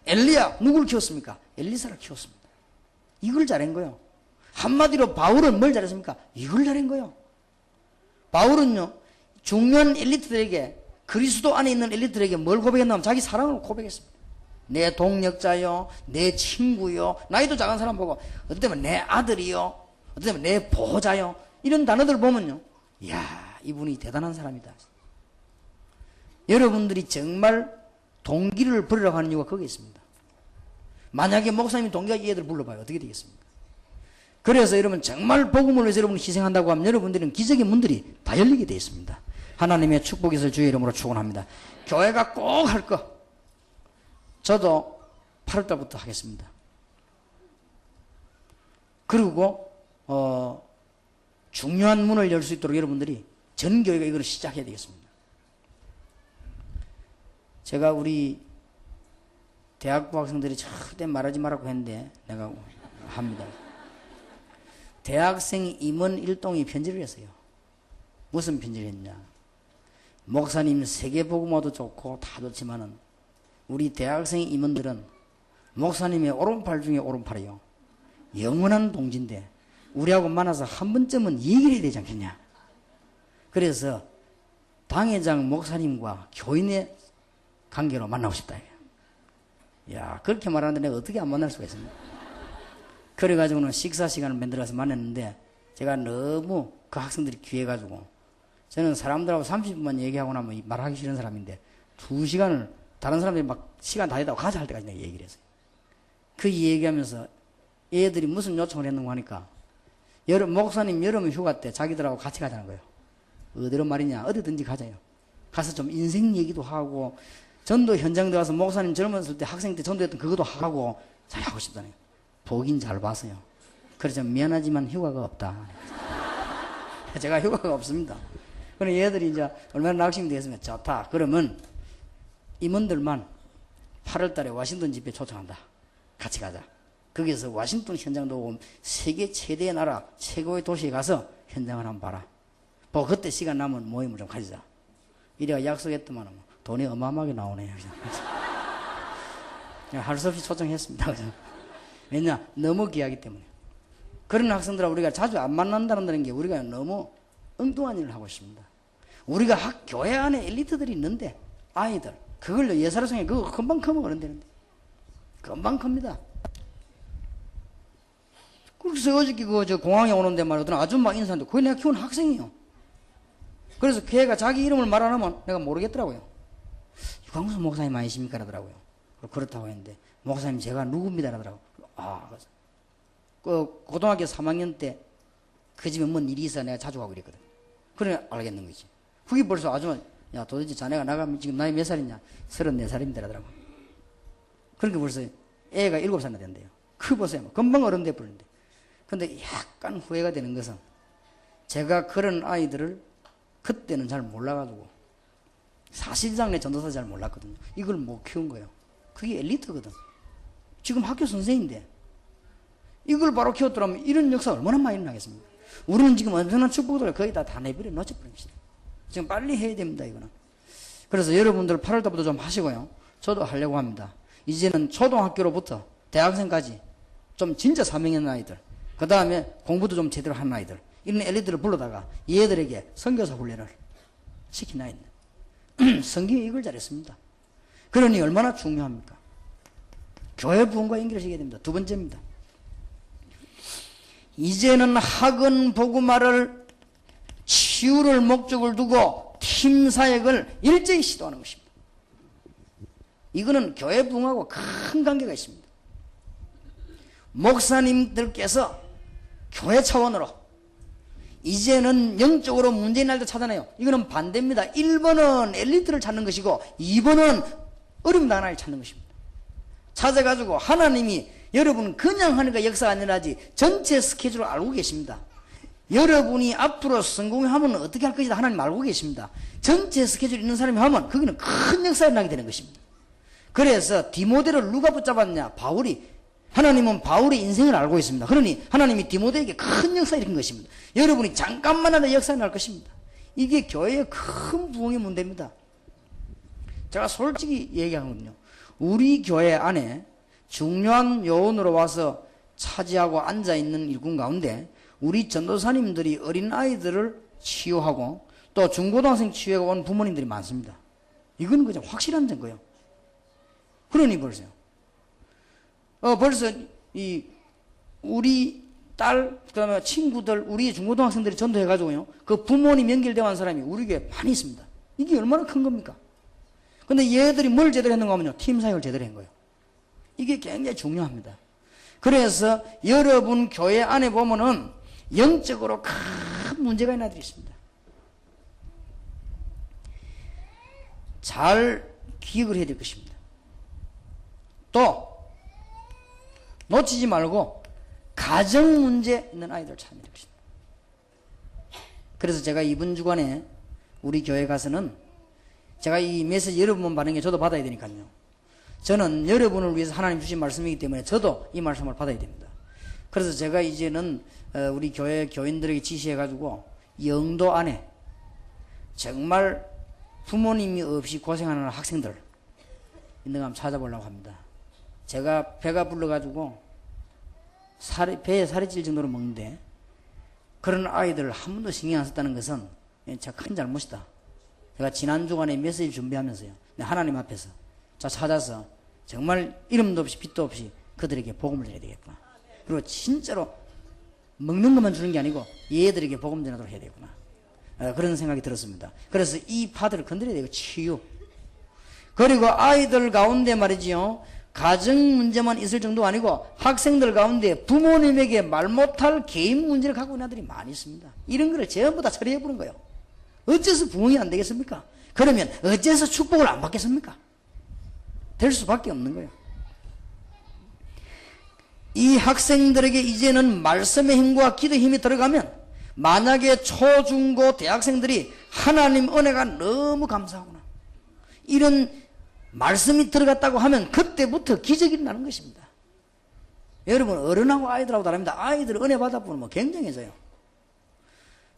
엘리야 누굴 키웠습니까? 엘리사를 키웠습니다. 이걸 잘한 거예요. 한마디로 바울은 뭘 잘했습니까? 이걸 잘한 거예요. 바울은요 중요한 엘리트들에게 그리스도 안에 있는 엘리트들에게 뭘 고백했냐면 자기 사랑을 고백했습니다. 내 동력자요, 내 친구요, 나이도 작은 사람 보고 어떨 때면 내 아들이요, 어떨 때면 내 보호자요, 이런 단어들 보면요, 이야 이분이 대단한 사람이다. 여러분들이 정말 동기를 버리라고 하는 이유가 거기에 있습니다. 만약에 목사님이 동기가 이 애들 불러봐요. 어떻게 되겠습니까? 그래서 여러분 정말 복음을 위해서 여러분이 희생한다고 하면 여러분들은 기적의 문들이 다 열리게 되어 있습니다. 하나님의 축복이 있을 주의 이름으로 축원합니다. 교회가 꼭 할 거. 저도 8월달부터 하겠습니다. 그리고 중요한 문을 열 수 있도록 여러분들이 전 교회가 이걸 시작해야 되겠습니다. 제가 우리 대학부 학생들이 절대 말하지 말라고 했는데 내가 합니다. 대학생 임원 일동이 편지를 했어요. 무슨 편지를 했냐. 목사님 세계복음화도 좋고 다 좋지만은 우리 대학생 임원들은 목사님의 오른팔 중에 오른팔이요. 영원한 동지인데 우리하고 만나서 한 번쯤은 얘기를 해야 되지 않겠냐. 그래서 당회장 목사님과 교인의 관계로 만나고 싶다. 야, 그렇게 말하는데 내가 어떻게 안 만날 수가 있습니까? 그래가지고는 식사 시간을 만들어서 만났는데 제가 너무 그 학생들이 귀해가지고 저는 사람들하고 30분만 얘기하고 나면 말하기 싫은 사람인데 2시간을 다른 사람들이 막 시간 다 됐다고 가자 할 때까지 내가 얘기를 했어요. 그 얘기하면서 얘들이 무슨 요청을 했는가 하니까 목사님 여름 휴가 때 자기들하고 같이 가자는 거예요. 어디로 말이냐, 어디든지 가자요. 가서 좀 인생 얘기도 하고 전도 현장 들어가서 목사님 젊었을 때 학생 때 전도했던 그것도 하고 잘 하고 싶다네요. 보긴 잘 봤어요. 그래서 미안하지만 휴가가 없다. 제가 휴가가 없습니다. 그럼 얘들이 이제 얼마나 낙심이 되겠으면 좋다. 그러면 임원들만 8월 달에 워싱턴 집회 초청한다. 같이 가자. 거기서 워싱턴 현장도 오고 세계 최대의 나라 최고의 도시에 가서 현장을 한번 봐라. 보고 그때 시간 나면 모임을 좀 가지자. 이래가 약속했더만 돈이 어마어마하게 나오네요. 할 수 없이 초청했습니다. 왜냐? 너무 귀하기 때문에. 그런 학생들하고 우리가 자주 안 만난다는 게 우리가 너무 엉뚱한 일을 하고 있습니다. 우리가 교회 안에 엘리트들이 있는데 아이들 그걸로 예사로성에 그거 금방 크면 그런다는데 금방 큽니다. 그래서 어저께 저 공항에 오는데 말이야 아줌마 인사하는데 그게 내가 키운 학생이요. 그래서 걔가 자기 이름을 말 안 하면 내가 모르겠더라고요. 유광수 목사님 아니십니까? 라더라고요. 그렇다고 했는데 목사님 제가 누굽니다? 라더라고요. 아, 그 고등학교 3학년 때 그 집에 뭔 일이 있어 내가 자주 가고 그랬거든. 그래 알겠는 거지. 그게 벌써 아줌마 야 도대체 자네가 나가면 지금 나이 몇 살이냐? 34살입니다 라더라고. 그러니까 벌써 애가 7살이나 된대요. 그 보세요. 금방 어른 돼버리는데. 근데 약간 후회가 되는 것은 제가 그런 아이들을 그때는 잘 몰라가지고 사실상 내 전도사 잘 몰랐거든요. 이걸 못 키운 거예요. 그게 엘리트거든. 지금 학교 선생인데 이걸 바로 키웠더라면 이런 역사 얼마나 많이 일어나겠습니까? 우리는 지금 엄청난 축복들을 거의 다 내버려 놓쳐버립니다. 지금 빨리 해야 됩니다, 이거는. 그래서 여러분들 8월 달부터 좀 하시고요. 저도 하려고 합니다. 이제는 초등학교로부터 대학생까지 좀 진짜 사명 있는 아이들, 그 다음에 공부도 좀 제대로 하는 아이들, 이런 엘리트를 불러다가 얘들에게 선교사 훈련을 시킨 아이들. 성경이 이걸 잘했습니다. 그러니 얼마나 중요합니까? 교회 부흥과 연결시켜야 됩니다. 두 번째입니다. 이제는 학은 복음화를 치유를 목적을 두고 팀 사역을 일제히 시도하는 것입니다. 이거는 교회 부흥하고 큰 관계가 있습니다. 목사님들께서 교회 차원으로 이제는 영적으로 문제인 날도 찾아내요. 이거는 반대입니다. 1번은 엘리트를 찾는 것이고 2번은 어려움 당한 아이를 찾는 것입니다. 찾아가지고 하나님이 여러분 그냥 하니까 역사가 아니라지 전체 스케줄을 알고 계십니다. 여러분이 앞으로 성공하면 어떻게 할 것이다 하나님 알고 계십니다. 전체 스케줄 있는 사람이 하면 거기는 큰 역사가 나게 되는 것입니다. 그래서 디모데를 누가 붙잡았냐? 바울이. 하나님은 바울의 인생을 알고 있습니다. 그러니 하나님이 디모데에게 큰 역사를 일으킨 것입니다. 여러분이 잠깐만 하다 역사가 날 것입니다. 이게 교회의 큰 부흥의 문제입니다. 제가 솔직히 얘기하거든요. 우리 교회 안에 중요한 요원으로 와서 차지하고 앉아있는 일꾼 가운데 우리 전도사님들이 어린 아이들을 치유하고 또 중고등학생 치유해 온 부모님들이 많습니다. 이건 그냥 확실한 증거예요. 그러니 벌써요. 벌써 우리 딸, 그다음에 친구들, 우리 중고등학생들이 전도해가지고요. 그 부모님 연결되어 온 사람이 우리 교회에 많이 있습니다. 이게 얼마나 큰 겁니까? 근데 얘들이 뭘 제대로 했는가 하면요. 팀 사역을 제대로 한 거예요. 이게 굉장히 중요합니다. 그래서 여러분 교회 안에 보면은 영적으로 큰 문제가 있는 아이들이 있습니다. 잘 기억을 해야 될 것입니다. 또 놓치지 말고 가정 문제 있는 아이들을 찾아야 될 것입니다. 그래서 제가 이번 주간에 우리 교회 가서는 제가 이 메시지 여러분만 받는 게 저도 받아야 되니까요. 저는 여러분을 위해서 하나님 주신 말씀이기 때문에 저도 이 말씀을 받아야 됩니다. 그래서 제가 이제는 우리 교회 교인들에게 지시해가지고 영도 안에 정말 부모님이 없이 고생하는 학생들 있는가 한번 찾아보려고 합니다. 제가 배가 불러가지고 배에 살이 찔 정도로 먹는데 그런 아이들을 한 번도 신경 안 썼다는 것은 진짜 큰 잘못이다. 제가 지난 주간에 메시지 준비하면서요. 하나님 앞에서 찾아서 정말 이름도 없이 빛도 없이 그들에게 복음을 전해야 되겠구나. 그리고 진짜로 먹는 것만 주는 게 아니고 얘들에게 복음 전하도록 해야 되겠구나. 그런 생각이 들었습니다. 그래서 이 파들을 건드려야 되고 치유. 그리고 아이들 가운데 말이지요. 가정 문제만 있을 정도가 아니고 학생들 가운데 부모님에게 말 못할 개인 문제를 갖고 있는 아들이 많이 있습니다. 이런 거를 전부 다 처리해 보는 거예요. 어째서 부흥이 안 되겠습니까? 그러면 어째서 축복을 안 받겠습니까? 될 수밖에 없는 거예요. 이 학생들에게 이제는 말씀의 힘과 기도의 힘이 들어가면 만약에 초, 중, 고 대학생들이 하나님 은혜가 너무 감사하구나 이런 말씀이 들어갔다고 하면 그때부터 기적이 일어나는 것입니다. 여러분 어른하고 아이들하고 다릅니다. 아이들 은혜 받아보면 굉장해져요.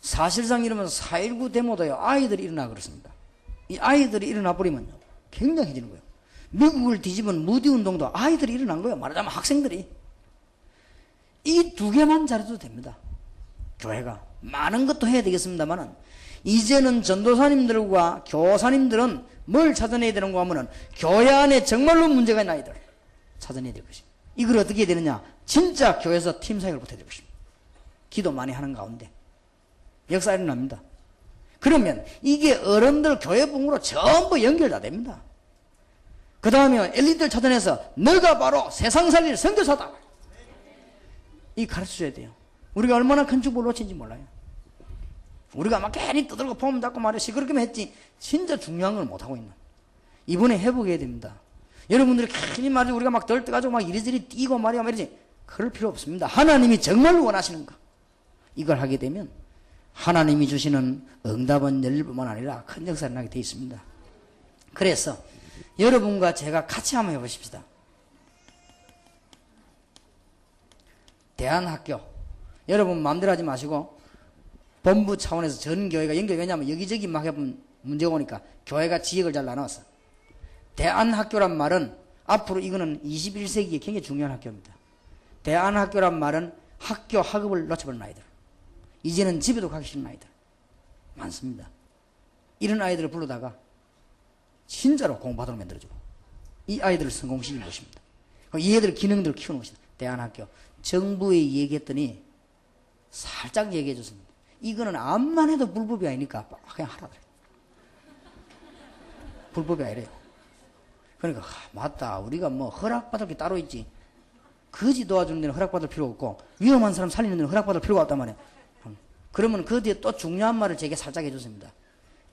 사실상 이러면 4.19 데모도요. 아이들이 일어나 그렇습니다. 이 아이들이 일어나 버리면요. 굉장해지는 거예요. 미국을 뒤집은 무디 운동도 아이들이 일어난 거예요. 말하자면 학생들이. 이 두 개만 잘해도 됩니다. 교회가. 많은 것도 해야 되겠습니다만은 이제는 전도사님들과 교사님들은 뭘 찾아내야 되는가 하면은 교회 안에 정말로 문제가 있는 아이들 찾아내야 될 것입니다. 이걸 어떻게 해야 되느냐? 진짜 교회에서 팀 사역을 못해야 될 것입니다. 기도 많이 하는 가운데 역사 일어납니다. 그러면 이게 어른들 교회 부흥으로 전부 연결 다 됩니다. 그 다음에 엘리트를 찾아내서 너가 바로 세상 살릴 선교사다 이 가르쳐줘야 돼요. 우리가 얼마나 큰 축복을 놓친지 몰라요. 우리가 막 괜히 떠들고 폼 잡고 말이야 시끄럽게만 했지 진짜 중요한 걸 못하고 있는. 이번에 회복해야 됩니다. 여러분들이 괜히 말이야 우리가 막 덜떠가지고 막 이리저리 뛰고 말이야 말이지 그럴 필요 없습니다. 하나님이 정말 원하시는 거 이걸 하게 되면 하나님이 주시는 응답은 열릴 뿐만 아니라 큰 역사를 나게 되어 있습니다. 그래서 여러분과 제가 같이 한번 해보십시다. 대안학교 여러분 마음대로 하지 마시고 본부 차원에서 전 교회가 연결이 왜냐하면 여기저기 막 해보면 문제가 오니까 교회가 지역을 잘 나눠서 대안학교란 말은 앞으로 이거는 21세기에 굉장히 중요한 학교입니다. 대안학교란 말은 학교 학업을 놓쳐버린 아이들 이제는 집에도 가기 싫은 아이들 많습니다. 이런 아이들을 불러다가 진짜로 공부하도록 만들어주고 이 아이들을 성공시키는 것입니다. 이 애들 기능들을 키우는 것입니다. 대안학교 정부에 얘기했더니 살짝 얘기해 줬습니다. 이거는 암만 해도 불법이 아니니까 그냥 하라 그래. 불법이 아니래요. 그러니까 맞다 우리가 뭐 허락받을 게 따로 있지 거지 도와주는 데는 허락받을 필요 없고 위험한 사람 살리는 데는 허락받을 필요가 없단 말이에요. 그러면 그 뒤에 또 중요한 말을 제게 살짝 해줬습니다.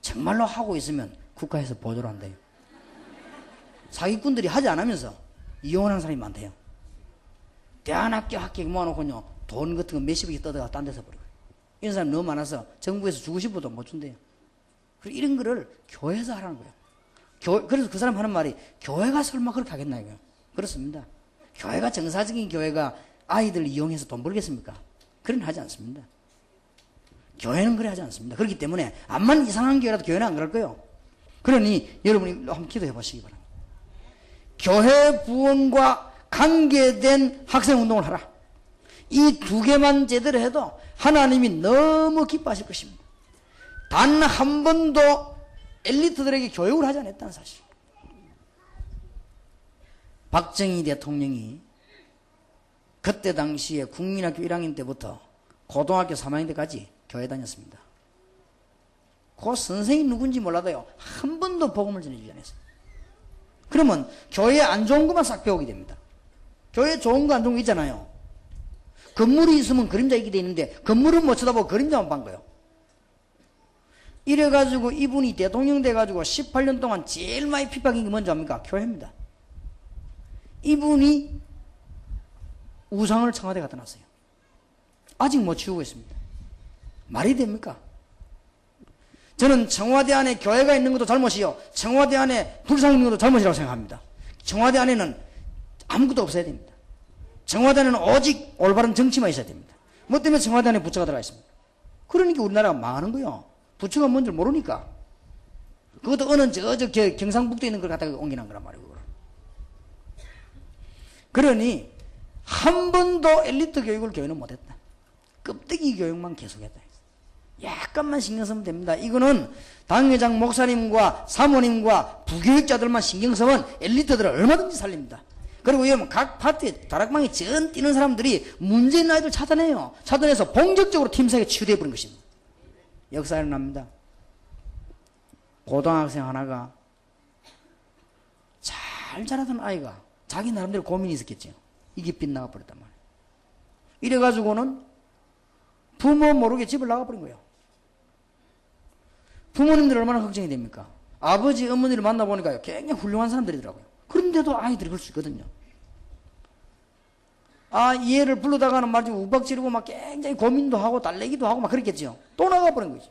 정말로 하고 있으면 국가에서 보조를 한대요. 사기꾼들이 하지 않으면서 이용하는 사람이 많대요. 대안학교 학교 모아놓고요 돈 같은 거 몇십억씩 떠다가 딴 데서 버리고 이런 사람 너무 많아서 정부에서 주고 싶어도 못 준대요. 그리고 이런 거를 교회에서 하라는 거예요. 그래서 그 사람 하는 말이 교회가 설마 그렇게 하겠나 이거예요. 그렇습니다. 교회가 정사적인 교회가 아이들 이용해서 돈 벌겠습니까? 그런 하지 않습니다. 교회는 그래 하지 않습니다. 그렇기 때문에 암만 이상한 교회라도 교회는 안 그럴 거예요. 그러니 여러분이 한번 기도해 보시기 바랍니다. 교회 부원과 관계된 학생운동을 하라. 이 두 개만 제대로 해도 하나님이 너무 기뻐하실 것입니다. 단 한 번도 엘리트들에게 교육을 하지 않았다는 사실. 박정희 대통령이 그때 당시에 국민학교 1학년 때부터 고등학교 3학년 때까지 교회 다녔습니다. 그 선생이 누군지 몰라도요 한 번도 복음을 전해주지 않았어요. 그러면 교회에 안 좋은 것만 싹 배우게 됩니다. 교회에 좋은 거 안 좋은 거 있잖아요. 건물이 있으면 그림자 있게 돼 있는데 건물은 못 쳐다보고 그림자만 본 거예요. 이래가지고 이분이 대통령 돼가지고 18년 동안 제일 많이 핍박인 게 뭔지 압니까? 교회입니다. 이분이 우상을 청와대에 갖다 놨어요. 아직 못 치우고 있습니다. 말이 됩니까? 저는 청와대 안에 교회가 있는 것도 잘못이요 청와대 안에 불상 있는 것도 잘못이라고 생각합니다. 청와대 안에는 아무것도 없어야 됩니다. 청와대 안에는 오직 올바른 정치만 있어야 됩니다. 뭐 때문에 청와대 안에 부처가 들어가 있습니다. 그러니까 우리나라가 망하는 거예요. 부처가 뭔지 모르니까. 그것도 어느 저 경상북도에 있는 걸 갖다가 옮기는 거란 말이에요. 그러니 한 번도 엘리트 교육을 교회는 못했다. 껍데기 교육만 계속했다. 약간만 신경 쓰면 됩니다. 이거는 당회장 목사님과 사모님과 부교육자들만 신경 쓰면 엘리트들을 얼마든지 살립니다. 그리고 여러분 각 파트에 다락방에 전 뛰는 사람들이 문제 있는 아이들 찾아내요. 찾아내서 본격적으로 팀사에 치유되어 버린 것입니다. 역사가 일어납니다. 고등학생 하나가 잘 자라던 아이가 자기 나름대로 고민이 있었겠죠. 이게 빗나가 버렸단 말이에요. 이래가지고는 부모 모르게 집을 나가버린 거예요. 부모님들 얼마나 걱정이 됩니까? 아버지, 어머니를 만나보니까 굉장히 훌륭한 사람들이더라고요. 그런데도 아이들이 그럴 수 있거든요. 이 애를 불러다가는 말이지 우박 지르고 막 굉장히 고민도 하고 달래기도 하고 막 그랬겠죠. 또 나가버린 거지.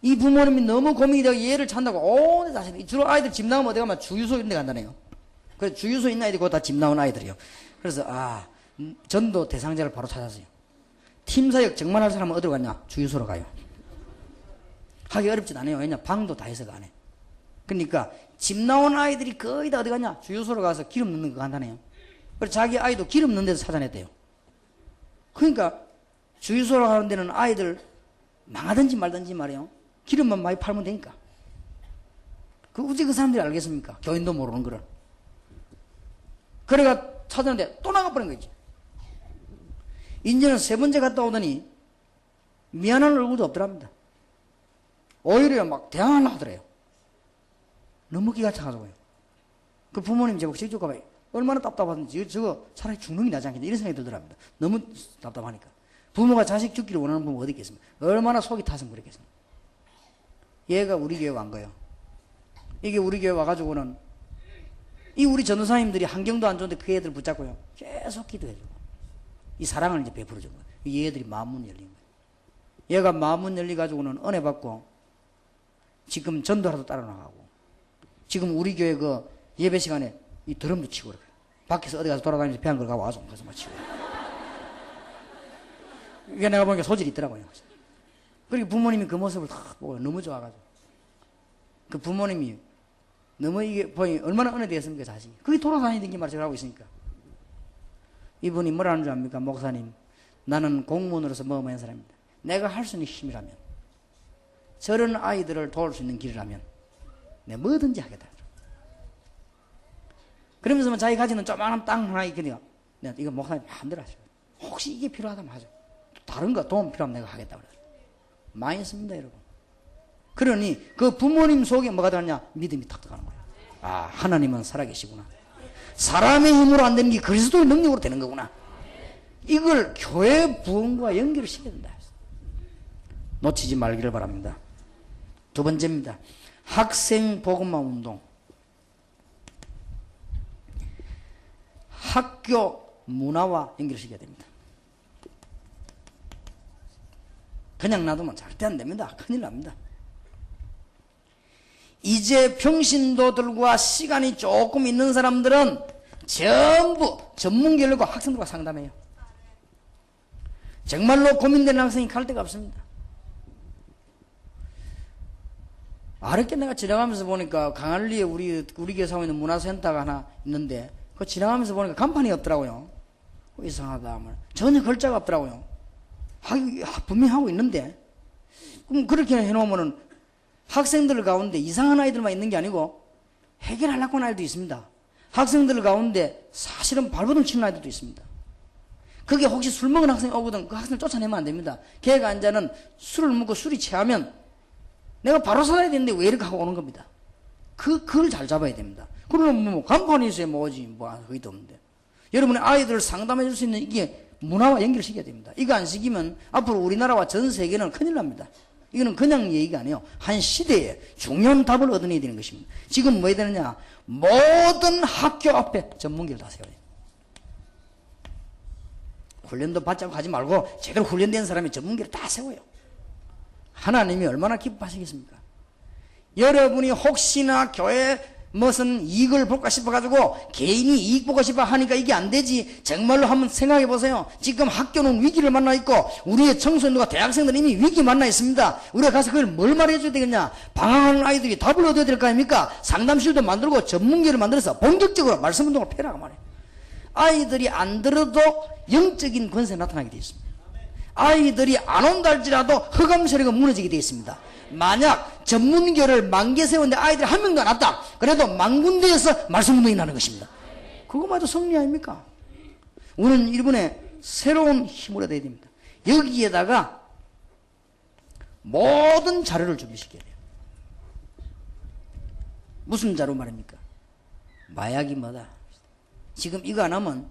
이 부모님이 너무 고민이 되고 얘를 찾는다고 온 데 다시 주로 아이들 집 나가면 어디 가면 주유소 이런 데 간다네요. 그래서 주유소 있는 아이들이 그거 다 집 나온 아이들이요. 그래서 전도 대상자를 바로 찾았어요. 팀사역 정말 할 사람은 어디로 갔냐? 주유소로 가요. 하기 어렵진 않아요. 왜냐? 방도 다 해서 안 해. 그러니까 집 나온 아이들이 거의 다 어디 갔냐? 주유소로 가서 기름 넣는 거 간다네요. 그래서 자기 아이도 기름 넣는 데서 찾아냈대요. 그러니까 주유소로 가는 데는 아이들 망하든지 말든지 말이에요. 기름만 많이 팔면 되니까. 어째 그 사람들이 알겠습니까? 교인도 모르는 거를. 그래가 찾았는데 또 나가버린 거지. 이제는 세 번째 갔다 오더니 미안한 얼굴도 없더랍니다. 오히려 막 대항하려고 하더래요. 너무 기가 차가지고요. 그 부모님 제가 직접 가봐요. 얼마나 답답하든지 저거 차라리 죽는 게 낫지 않겠냐 이런 생각이 들더랍니다. 너무 답답하니까. 부모가 자식 죽기를 원하는 부모 어디 있겠습니까? 얼마나 속이 타서 그랬겠습니까? 얘가 우리 교회 간 거예요. 이게 우리 교회 와가지고는 이 우리 전도사님들이 환경도 안 좋은데 그 애들 붙잡고요 계속 기도해주고 이 사랑을 이제 베풀어준 거예요. 이 애들이 마음문 열린 거예요. 얘가 마음문 열려가지고는 은혜 받고 지금 전도라도 따라 나가고 지금 우리 교회 그 예배 시간에 이 드럼도 치고 그래요. 밖에서 어디 가서 돌아다니면서 배한 걸 가고 와서 가서 막 치고. 이게 내가 보니까 소질이 있더라고요. 그리고 부모님이 그 모습을 딱 보고 너무 좋아가지고 그 부모님이 너무 이게 보니 얼마나 은혜되었습니까 자식이. 그게 돌아다니던 게 말을 하고 있으니까 이분이 뭐라는 줄 압니까? 목사님 나는 공무원으로서 뭐뭐한 사람입니다. 내가 할 수 있는 힘이라면 저런 아이들을 도울 수 있는 길이라면 내가 뭐든지 하겠다. 그러면서 자기 가지는 조그마한 땅 하나 있거든요. 내가 이거 목사님 마음대로 하시고 혹시 이게 필요하다면 하죠. 다른 거 도움 필요하면 내가 하겠다 그래요. 많이 씁니다 여러분. 그러니 그 부모님 속에 뭐가 들었냐? 믿음이 탁 들어가는 거예요. 아 하나님은 살아계시구나. 사람의 힘으로 안 되는 게 그리스도의 능력으로 되는 거구나. 이걸 교회 부흥과 연결을 시켜야 된다. 놓치지 말기를 바랍니다. 두 번째입니다. 학생 복음화 운동. 학교 문화와 연결시켜야 됩니다. 그냥 놔두면 절대 안 됩니다. 큰일 납니다. 이제 평신도들과 시간이 조금 있는 사람들은 전부 전문교육과 학생들과 상담해요. 정말로 고민되는 학생이 갈 데가 없습니다. 어렵게 내가 지나가면서 보니까 강한리에 우리 교회 사고 있는 문화센터가 하나 있는데 그 지나가면서 보니까 간판이 없더라고요. 이상하다. 전혀 글자가 없더라고요. 분명히 하고 있는데 그럼 그렇게 해놓으면은 학생들 가운데 이상한 아이들만 있는 게 아니고 해결하려고 하는 아이들도 있습니다. 학생들 가운데 사실은 발버둥 치는 아이들도 있습니다. 그게 혹시 술 먹은 학생이 오거든 그 학생을 쫓아내면 안 됩니다. 걔가 앉아는 술을 먹고 술이 취하면 내가 바로 살아야 되는데 왜 이렇게 하고 오는 겁니다. 그걸 잘 잡아야 됩니다. 그러면 뭐 간판이 있어야 뭐지 거기도 없는데 여러분의 아이들을 상담해 줄 수 있는 이게 문화와 연결시켜야 됩니다. 이거 안 시키면 앞으로 우리나라와 전 세계는 큰일 납니다. 이거는 그냥 얘기가 아니에요. 한 시대에 중요한 답을 얻어내야 되는 것입니다. 지금 뭐 해야 되느냐? 모든 학교 앞에 전문기를 다 세워야 돼요. 훈련도 받자고 하지 말고 제대로 훈련된 사람이 전문기를 다 세워요. 하나님이 얼마나 기뻐하시겠습니까? 여러분이 혹시나 교회 무슨 이익을 볼까 싶어가지고 개인이 이익 보고 싶어 하니까 이게 안 되지. 정말로 한번 생각해 보세요. 지금 학교는 위기를 만나 있고 우리의 청소년과 대학생들은 이미 위기 만나 있습니다. 우리가 가서 그걸 뭘 말해줘야 되겠냐? 방황하는 아이들이 답을 얻어야 될 거 아닙니까? 상담실도 만들고 전문기를 만들어서 본격적으로 말씀운동을 펴라고 말해요. 아이들이 안 들어도 영적인 권세가 나타나게 되어 있습니다. 아이들이 안 온다 할지라도 흑암 세력은 무너지게 되어 있습니다. 만약 전문교를 만개 세웠는데 아이들이 한 명도 안 왔다. 그래도 만군대에서 말씀운동이 나는 것입니다. 그거마저 승리 아닙니까? 우리는 이번에 새로운 힘을 얻어야 됩니다. 여기에다가 모든 자료를 준비시켜야 돼요. 무슨 자료 말입니까? 마약이 뭐다. 지금 이거 안 하면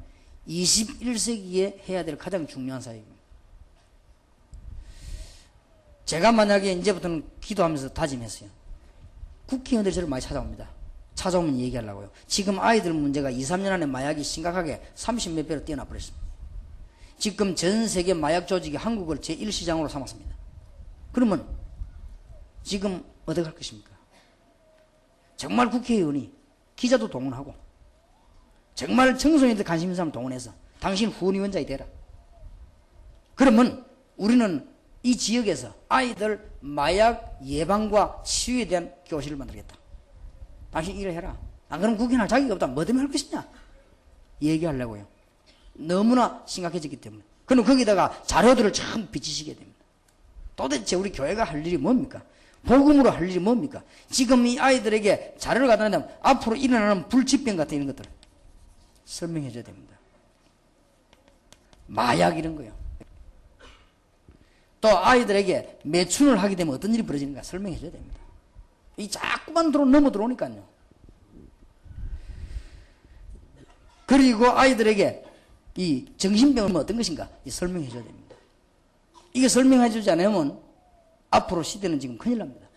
21세기에 해야 될 가장 중요한 사역입니다. 제가 만약에 이제부터는 기도하면서 다짐했어요. 국회의원들이 저를 많이 찾아옵니다. 찾아오면 얘기하려고요. 지금 아이들 문제가 2, 3년 안에 마약이 심각하게 30몇 배로 뛰어나 버렸습니다. 지금 전 세계 마약 조직이 한국을 제1시장으로 삼았습니다. 그러면 지금 어떻게 할 것입니까? 정말 국회의원이 기자도 동원하고 정말 청소년들 관심 있는 사람 동원해서 당신 후원위원장이 되라. 그러면 우리는 이 지역에서 아이들 마약 예방과 치유에 대한 교실을 만들겠다. 당신 일을 해라. 안 그러면 국회의원 할 자격이 없다. 뭐 때문에 할 것이냐? 얘기하려고요. 너무나 심각해졌기 때문에. 그럼 거기다가 자료들을 참 비치시게 됩니다. 도대체 우리 교회가 할 일이 뭡니까? 복음으로 할 일이 뭡니까? 지금 이 아이들에게 자료를 갖다 낸다면 앞으로 일어나는 불치병 같은 이런 것들 설명해 줘야 됩니다. 마약 이런 거요. 또 아이들에게 매춘을 하게 되면 어떤 일이 벌어지는가 설명해 줘야 됩니다. 이 자꾸만 넘어 들어오니까요. 그리고 아이들에게 이 정신병은 어떤 것인가 설명해 줘야 됩니다. 이게 설명해 주지 않으면 앞으로 시대는 지금 큰일 납니다.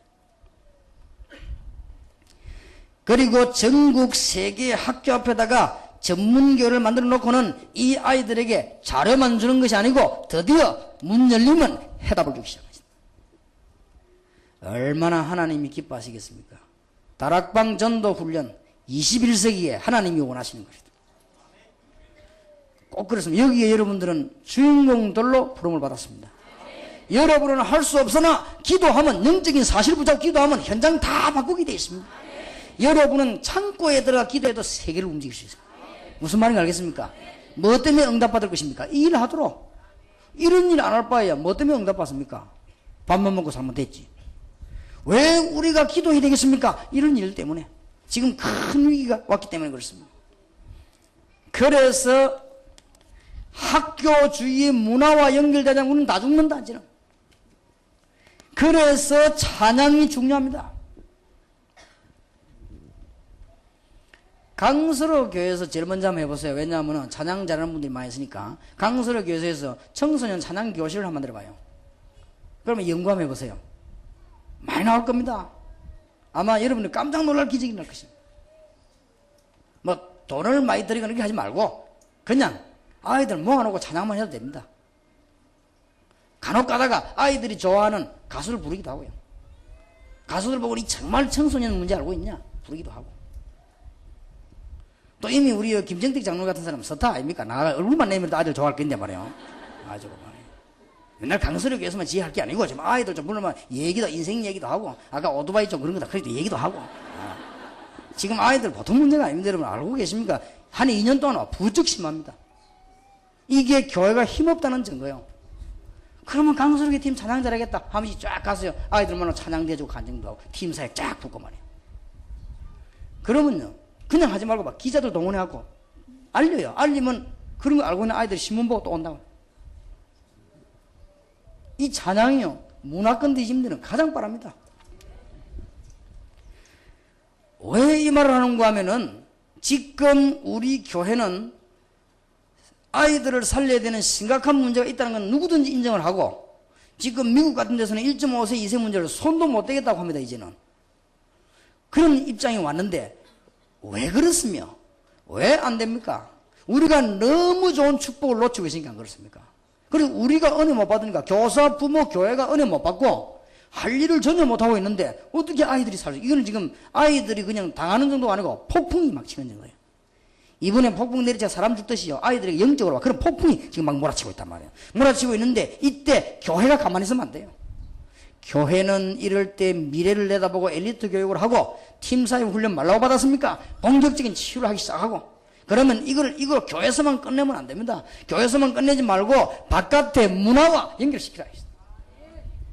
그리고 전국 세계 학교 앞에다가 전문교를 만들어 놓고는 이 아이들에게 자료만 주는 것이 아니고 드디어 문 열리면 해답을 주기 시작합니다. 얼마나 하나님이 기뻐하시겠습니까? 다락방 전도 훈련 21세기에 하나님이 원하시는 것이다. 꼭 그렇습니다. 여기에 여러분들은 주인공들로 부름을 받았습니다. 여러분은 할 수 없으나 기도하면, 영적인 사실 붙잡고 기도하면 현장 다 바꾸게 되어 있습니다. 여러분은 창고에 들어가 기도해도 세계를 움직일 수 있습니다. 무슨 말인지 알겠습니까? 뭐 때문에 응답받을 것입니까? 이 일을 하도록. 이런 일 안 할 바에야 뭐 때문에 응답받습니까? 밥만 먹고 살면 됐지. 왜 우리가 기도해야 되겠습니까? 이런 일 때문에. 지금 큰 위기가 왔기 때문에 그렇습니다. 그래서 학교주의 문화와 연결되지 않으면 우리는 다 죽는다, 이제는. 그래서 찬양이 중요합니다. 강서로 교회에서 제일 먼저 한번 해보세요. 왜냐하면 찬양 잘하는 분들이 많이 있으니까. 강서로 교회에서 청소년 찬양 교실을 한번 들어봐요. 그러면 연구하면 해보세요. 많이 나올 겁니다. 아마 여러분들 깜짝 놀랄 기적이 날 것입니다. 뭐 돈을 많이 들이거나 그렇게 하지 말고 그냥 아이들 모아놓고 찬양만 해도 됩니다. 간혹 가다가 아이들이 좋아하는 가수를 부르기도 하고요. 가수들 보고 이 정말 청소년 문제 알고 있냐? 부르기도 하고. 또 이미 우리 김정택 장로 같은 사람 스타 아닙니까? 나 얼굴만 내면 아이들 좋아할 건데 말이에요. 아주 맨날 강서력 교회에서만 지혜할 게 아니고 지금 아이들 좀 물론 얘기도 인생 얘기도 하고 아까 오토바이 좀 그런 거다 그래도 얘기도 하고. 지금 아이들 보통 문제가 아닙니다. 여러분 알고 계십니까? 한 2년 동안 부쩍 심합니다. 이게 교회가 힘없다는 증거예요. 그러면 강서력의 팀 찬양 잘하겠다 하면서 쫙 가서요. 아이들만 찬양대주고 간증도 하고 팀사에 쫙 붙고 말이에요. 그러면요. 그냥 하지 말고 막 기자들 동원해갖고 알려요. 알리면 그런 거 알고 있는 아이들이 신문 보고 또 온다고. 이 찬양이요. 문화권 뒤집는 가장 빠릅니다. 왜 이 말을 하는가 하면은 지금 우리 교회는 아이들을 살려야 되는 심각한 문제가 있다는 건 누구든지 인정을 하고 지금 미국 같은 데서는 1.5세 2세 문제를 손도 못 대겠다고 합니다. 이제는. 그런 입장이 왔는데 왜 그렇으며 왜 안 됩니까? 우리가 너무 좋은 축복을 놓치고 있으니까 안 그렇습니까? 그리고 우리가 은혜 못 받으니까 교사, 부모, 교회가 은혜 못 받고 할 일을 전혀 못하고 있는데 어떻게 아이들이 살수 있어요? 이거는 지금 아이들이 그냥 당하는 정도가 아니고 폭풍이 막 치는 정도예요. 이번에 폭풍 내리자 사람 죽듯이요. 아이들에게 영적으로 그런 폭풍이 지금 막 몰아치고 있단 말이에요. 몰아치고 있는데 이때 교회가 가만히 있으면 안 돼요. 교회는 이럴 때 미래를 내다보고 엘리트 교육을 하고 팀사회 훈련 말라고 받았습니까? 본격적인 치유를 하기 시작하고 그러면 이걸 교회에서만 끝내면 안 됩니다. 교회에서만 끝내지 말고 바깥의 문화와 연결시키라 했어요.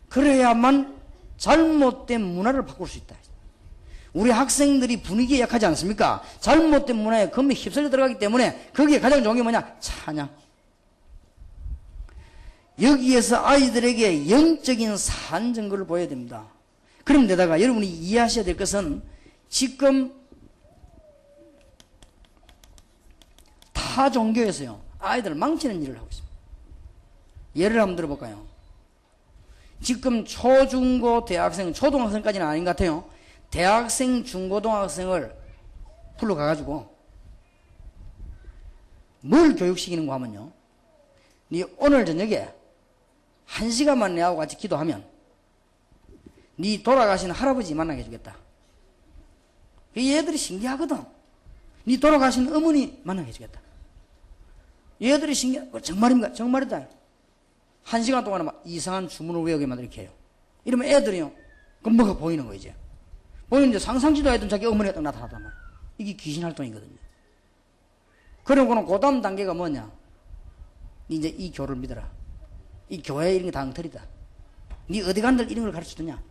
그래야만 잘못된 문화를 바꿀 수 있다. 우리 학생들이 분위기에 약하지 않습니까? 잘못된 문화에 금이 휩쓸려 들어가기 때문에 거기에 가장 좋은 게 뭐냐? 찬양. 여기에서 아이들에게 영적인 산 증거를 보여야 됩니다. 그럼 데다가 여러분이 이해하셔야 될 것은 지금 타 종교에서요 아이들을 망치는 일을 하고 있습니다. 예를 한번 들어볼까요? 지금 초중고 대학생 초등학생까지는 아닌 것 같아요. 대학생 중고등학생을 불러가가지고 뭘 교육시키는가 하면요 네 오늘 저녁에 1시간만 내하고 같이 기도하면 네 돌아가신 할아버지 만나게 해주겠다. 얘들이 신기하거든. 네 돌아가신 어머니 만나게 해주겠다. 얘들이 정말입니까? 정말이다. 1시간 동안에 막 이상한 주문을 외우게 만들어 이렇게 해요. 이러면 애들이요. 그럼 뭐가 보이는 거예요, 이제. 보이는데 상상지도 하던 자기 어머니가 딱 나타나단 말이에요. 이게 귀신 활동이거든요. 그러고는 그 다음 단계가 뭐냐. 이제 이 교를 믿어라. 이 교회 이런 게 다 엉터리다. 네 어디 간들 이런 걸 가르쳐 주냐.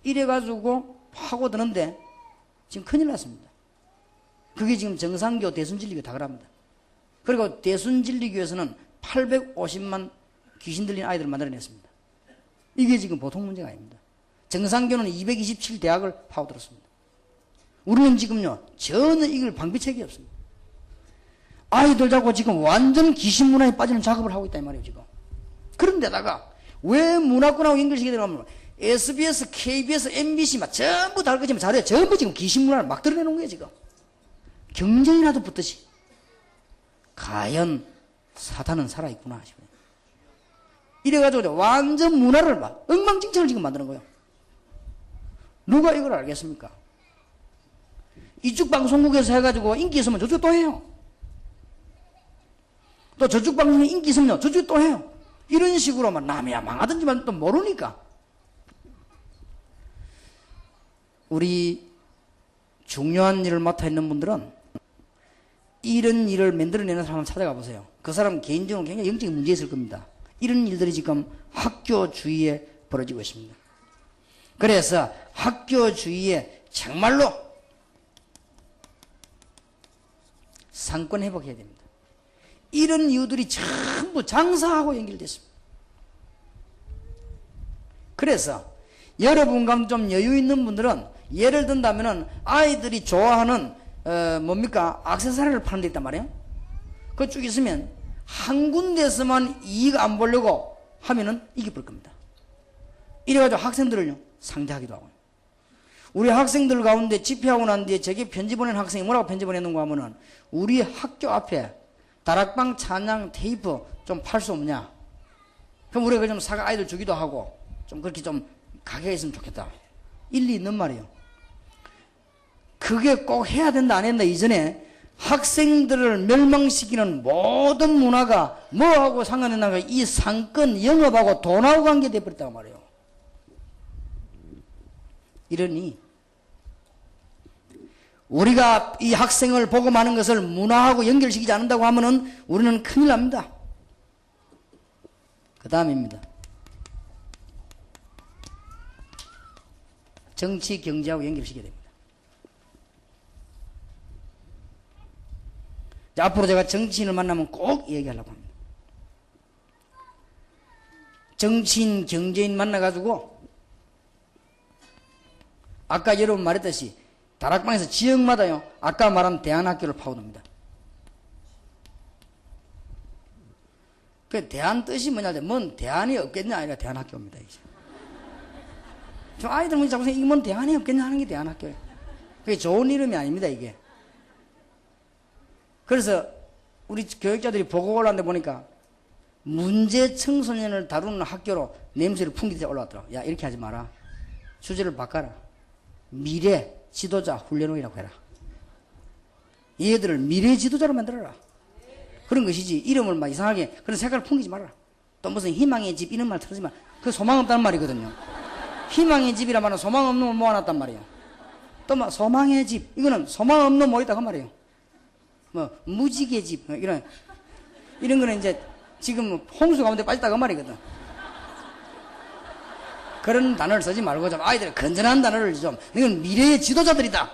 이래가지고 파고드는데 지금 큰일 났습니다. 그게 지금 정상교 대순진리교 다 그럽니다. 그리고 대순진리교에서는 850만 귀신 들린 아이들을 만들어냈습니다. 이게 지금 보통 문제가 아닙니다. 정상교는 227대학을 파고들었습니다. 우리는 지금요 전혀 이걸 방비책이 없습니다. 아이들 자고 지금 완전 귀신 문화에 빠지는 작업을 하고 있다 이 말이에요 지금. 그런데다가 왜 문화권하고 연결시키게 되냐면 SBS, KBS, MBC 막 전부 다 알거지만 잘해요. 전부 지금 귀신 문화를 막 드러내놓은 거예요 지금. 경쟁이라도 붙듯이. 과연 사탄은 살아있구나 싶어요. 이래가지고 완전 문화를 막 엉망진창을 지금 만드는 거예요. 누가 이걸 알겠습니까? 이쪽 방송국에서 해가지고 인기 있으면 저쪽 또 해요. 또 저쪽 방송에 인기 있으면 저쪽 또 해요. 이런 식으로만 남이야 망하든지만 또 모르니까. 우리 중요한 일을 맡아 있는 분들은 이런 일을 만들어내는 사람을 찾아가 보세요. 그 사람 개인적으로 굉장히 영적인 문제 있을 겁니다. 이런 일들이 지금 학교 주위에 벌어지고 있습니다. 그래서 학교 주위에 정말로 상권 회복해야 됩니다. 이런 이유들이 전부 장사하고 연결됐습니다. 그래서 여러분 가운데 좀 여유 있는 분들은 예를 든다면은 아이들이 좋아하는 뭡니까? 액세서리를 파는 데 있단 말이에요. 그쪽 있으면 한 군데서만 이익 안 보려고 하면은 이겨볼 겁니다. 이래가지고 학생들을요 상대하기도 하고요. 우리 학생들 가운데 집회하고 난 뒤에 제게 편지 보낸 학생이 뭐라고 편지 보내는가 하면은 우리 학교 앞에 다락방 찬양 테이프 좀 팔 수 없냐? 그럼 우리가 좀 사가 아이들 주기도 하고 좀 그렇게 좀 가게가 있으면 좋겠다. 일리 있는 말이에요. 그게 꼭 해야 된다 안 된다 이전에 학생들을 멸망시키는 모든 문화가 뭐하고 상관있나 이 상권 영업하고 돈하고 관계돼 버렸다고 말이에요. 이러니 우리가 이 학생을 복음하는 것을 문화하고 연결시키지 않는다고 하면은 우리는 큰일 납니다. 그 다음입니다. 정치 경제하고 연결시켜야 됩니다. 앞으로 제가 정치인을 만나면 꼭 얘기하려고 합니다. 정치인, 경제인 만나가지고 아까 여러분 말했듯이 다락방에서 지역마다요 아까 말한 대안학교를 파고듭니다. 그 대안 뜻이 뭐냐, 뭔 대안이 없겠냐 아니라 대안학교입니다. 이제. 저 아이들 뭐 자꾸 이게 뭔 대안이 없겠냐 하는 게 대안학교예요. 그게 좋은 이름이 아닙니다 이게. 그래서 우리 교육자들이 보고를 하는데 보니까 문제 청소년을 다루는 학교로 냄새를 풍기듯이 올라왔더라고. 야 이렇게 하지 마라. 주제를 바꿔라. 미래 지도자 훈련원이라고 해라. 얘들을 미래 지도자로 만들어라. 그런 것이지 이름을 막 이상하게 그런 색깔을 풍기지 말아라. 또 무슨 희망의 집 이런 말 틀지 마. 그 소망 없다는 말이거든요. 희망의 집이라 말은 소망 없는 걸 모아놨단 말이에요. 또 막 소망의 집 이거는 소망 없는 놈 모였다 그 말이에요. 뭐 무지개 집 이런 거는 이제 지금 홍수 가운데 빠졌다 그 말이거든. 그런 단어를 쓰지 말고 좀 아이들의 건전한 단어를 좀 이건 미래의 지도자들이다.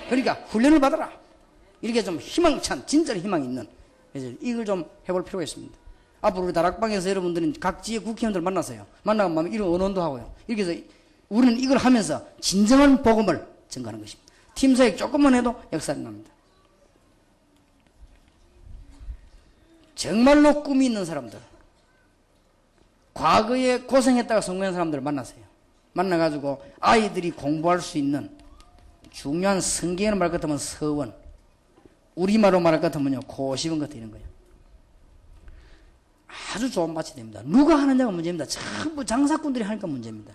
그러니까 훈련을 받아라. 이렇게 좀 희망찬 진짜 희망 있는 그래서 이걸 좀 해볼 필요가 있습니다. 앞으로 우리 다락방에서 여러분들은 각 지역 국회의원들 만나서요. 만나면 이런 언론도 하고요. 이렇게 해서 우리는 이걸 하면서 진정한 복음을 증가하는 것입니다. 팀사역 조금만 해도 역사가 납니다. 정말로 꿈이 있는 사람들, 과거에 고생했다가 성공한 사람들을 만나세요. 만나가지고 아이들이 공부할 수 있는 중요한 성경을 말 것 같으면 서원, 우리말로 말할 것 같으면요 고시원 같은 이런 거예요. 아주 좋은 맛이 됩니다. 누가 하느냐가 문제입니다. 전부 장사꾼들이 하니까 문제입니다.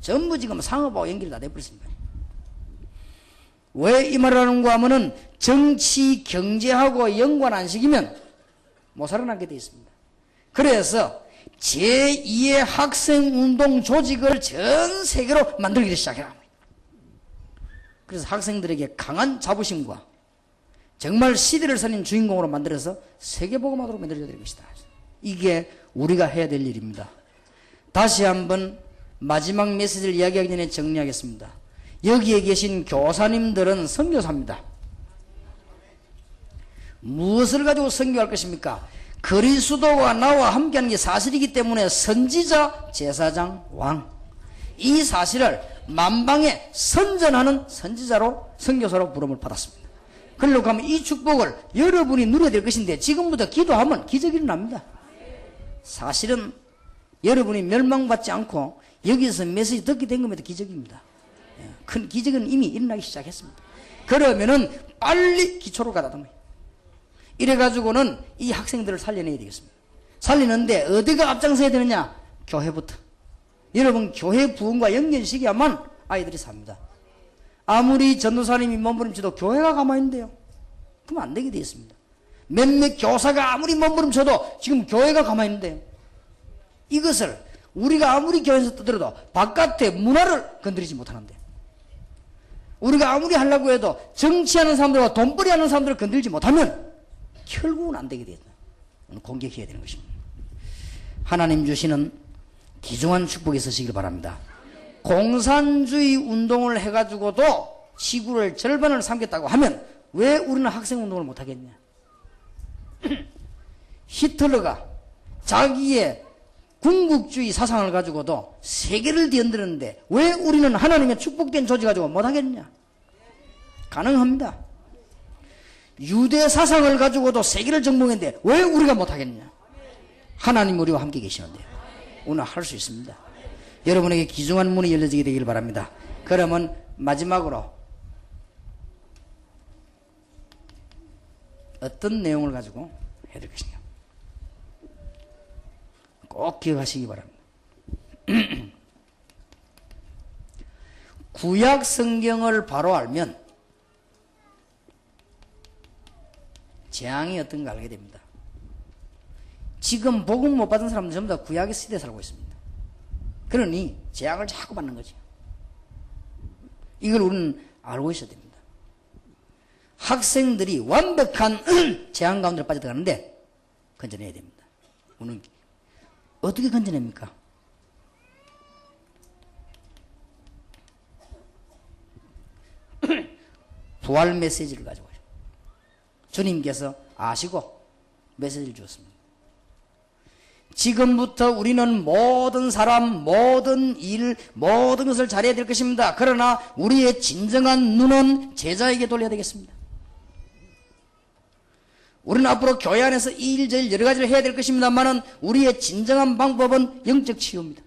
전부 지금 상업하고 연결이 다 돼버렸습니다. 왜 이 말을 하는가 하면은 정치 경제하고 연관 안 시키면 못 살아남게 되어 있습니다. 그래서 제2의 학생운동 조직을 전 세계로 만들기 시작해라. 그래서 학생들에게 강한 자부심과 정말 시대를 살린 주인공으로 만들어서 세계복음화도록 만들어야 될 것이다. 이게 우리가 해야 될 일입니다. 다시 한번 마지막 메시지를 이야기하기 전에 정리하겠습니다. 여기에 계신 교사님들은 선교사입니다. 무엇을 가지고 선교할 것입니까? 그리스도가 나와 함께하는 게 사실이기 때문에 선지자, 제사장, 왕 이 사실을 만방에 선전하는 선지자로 선교사로 부름을 받았습니다. 그러려고 하면 이 축복을 여러분이 누려야 될 것인데 지금부터 기도하면 기적이 일어납니다. 사실은 여러분이 멸망받지 않고 여기서 메시지 듣게 된 것도 기적입니다. 큰 기적은 이미 일어나기 시작했습니다. 그러면은 빨리 기초로 가다듬어요. 이래가지고는 이 학생들을 살려내야 되겠습니다. 살리는데 어디가 앞장서야 되느냐? 교회부터. 여러분 교회 부흥과 연결시켜야만 아이들이 삽니다. 아무리 전도사님이 몸부림쳐도 교회가 가만히 있는데요. 그럼 안 되게 되어 있습니다. 몇몇 교사가 아무리 몸부림쳐도 지금 교회가 가만히 있는데요. 이것을 우리가 아무리 교회에서 떠들어도 바깥의 문화를 건드리지 못하는데, 우리가 아무리 하려고 해도 정치하는 사람들과 돈벌이 하는 사람들을 건들지 못하면 결국은 안 되게 된다. 공격해야 되는 것입니다. 하나님 주시는 귀중한 축복이 있으시길 바랍니다. 공산주의 운동을 해가지고도 지구를 절반을 삼겠다고 하면 왜 우리는 학생운동을 못하겠냐? 히틀러가 자기의 군국주의 사상을 가지고도 세계를 뒤흔들었는데 왜 우리는 하나님의 축복된 조직 가지고 못하겠냐? 가능합니다. 유대 사상을 가지고도 세계를 정복했는데 왜 우리가 못하겠냐? 하나님 우리와 함께 계시는데요. 오늘 할 수 있습니다. 여러분에게 귀중한 문이 열려지게 되길 바랍니다. 그러면 마지막으로 어떤 내용을 가지고 해야 될 것이냐? 꼭 기억하시기 바랍니다. 구약 성경을 바로 알면 재앙이 어떤가 알게 됩니다. 지금 복음 못 받은 사람들 전부 다 구약의 시대에 살고 있습니다. 그러니 재앙을 자꾸 받는 거죠. 이걸 우리는 알고 있어야 됩니다. 학생들이 완벽한 재앙 가운데 빠져들어가는데 건져내야 됩니다. 우리는 어떻게 건져냅니까? 부활 메시지를 가지고 주님께서 아시고 메시지를 주었습니다. 지금부터 우리는 모든 사람, 모든 일, 모든 것을 잘해야 될 것입니다. 그러나 우리의 진정한 눈은 제자에게 돌려야 되겠습니다. 우리는 앞으로 교회 안에서 이 일, 저 일 여러 가지를 해야 될 것입니다만은 우리의 진정한 방법은 영적 치유입니다.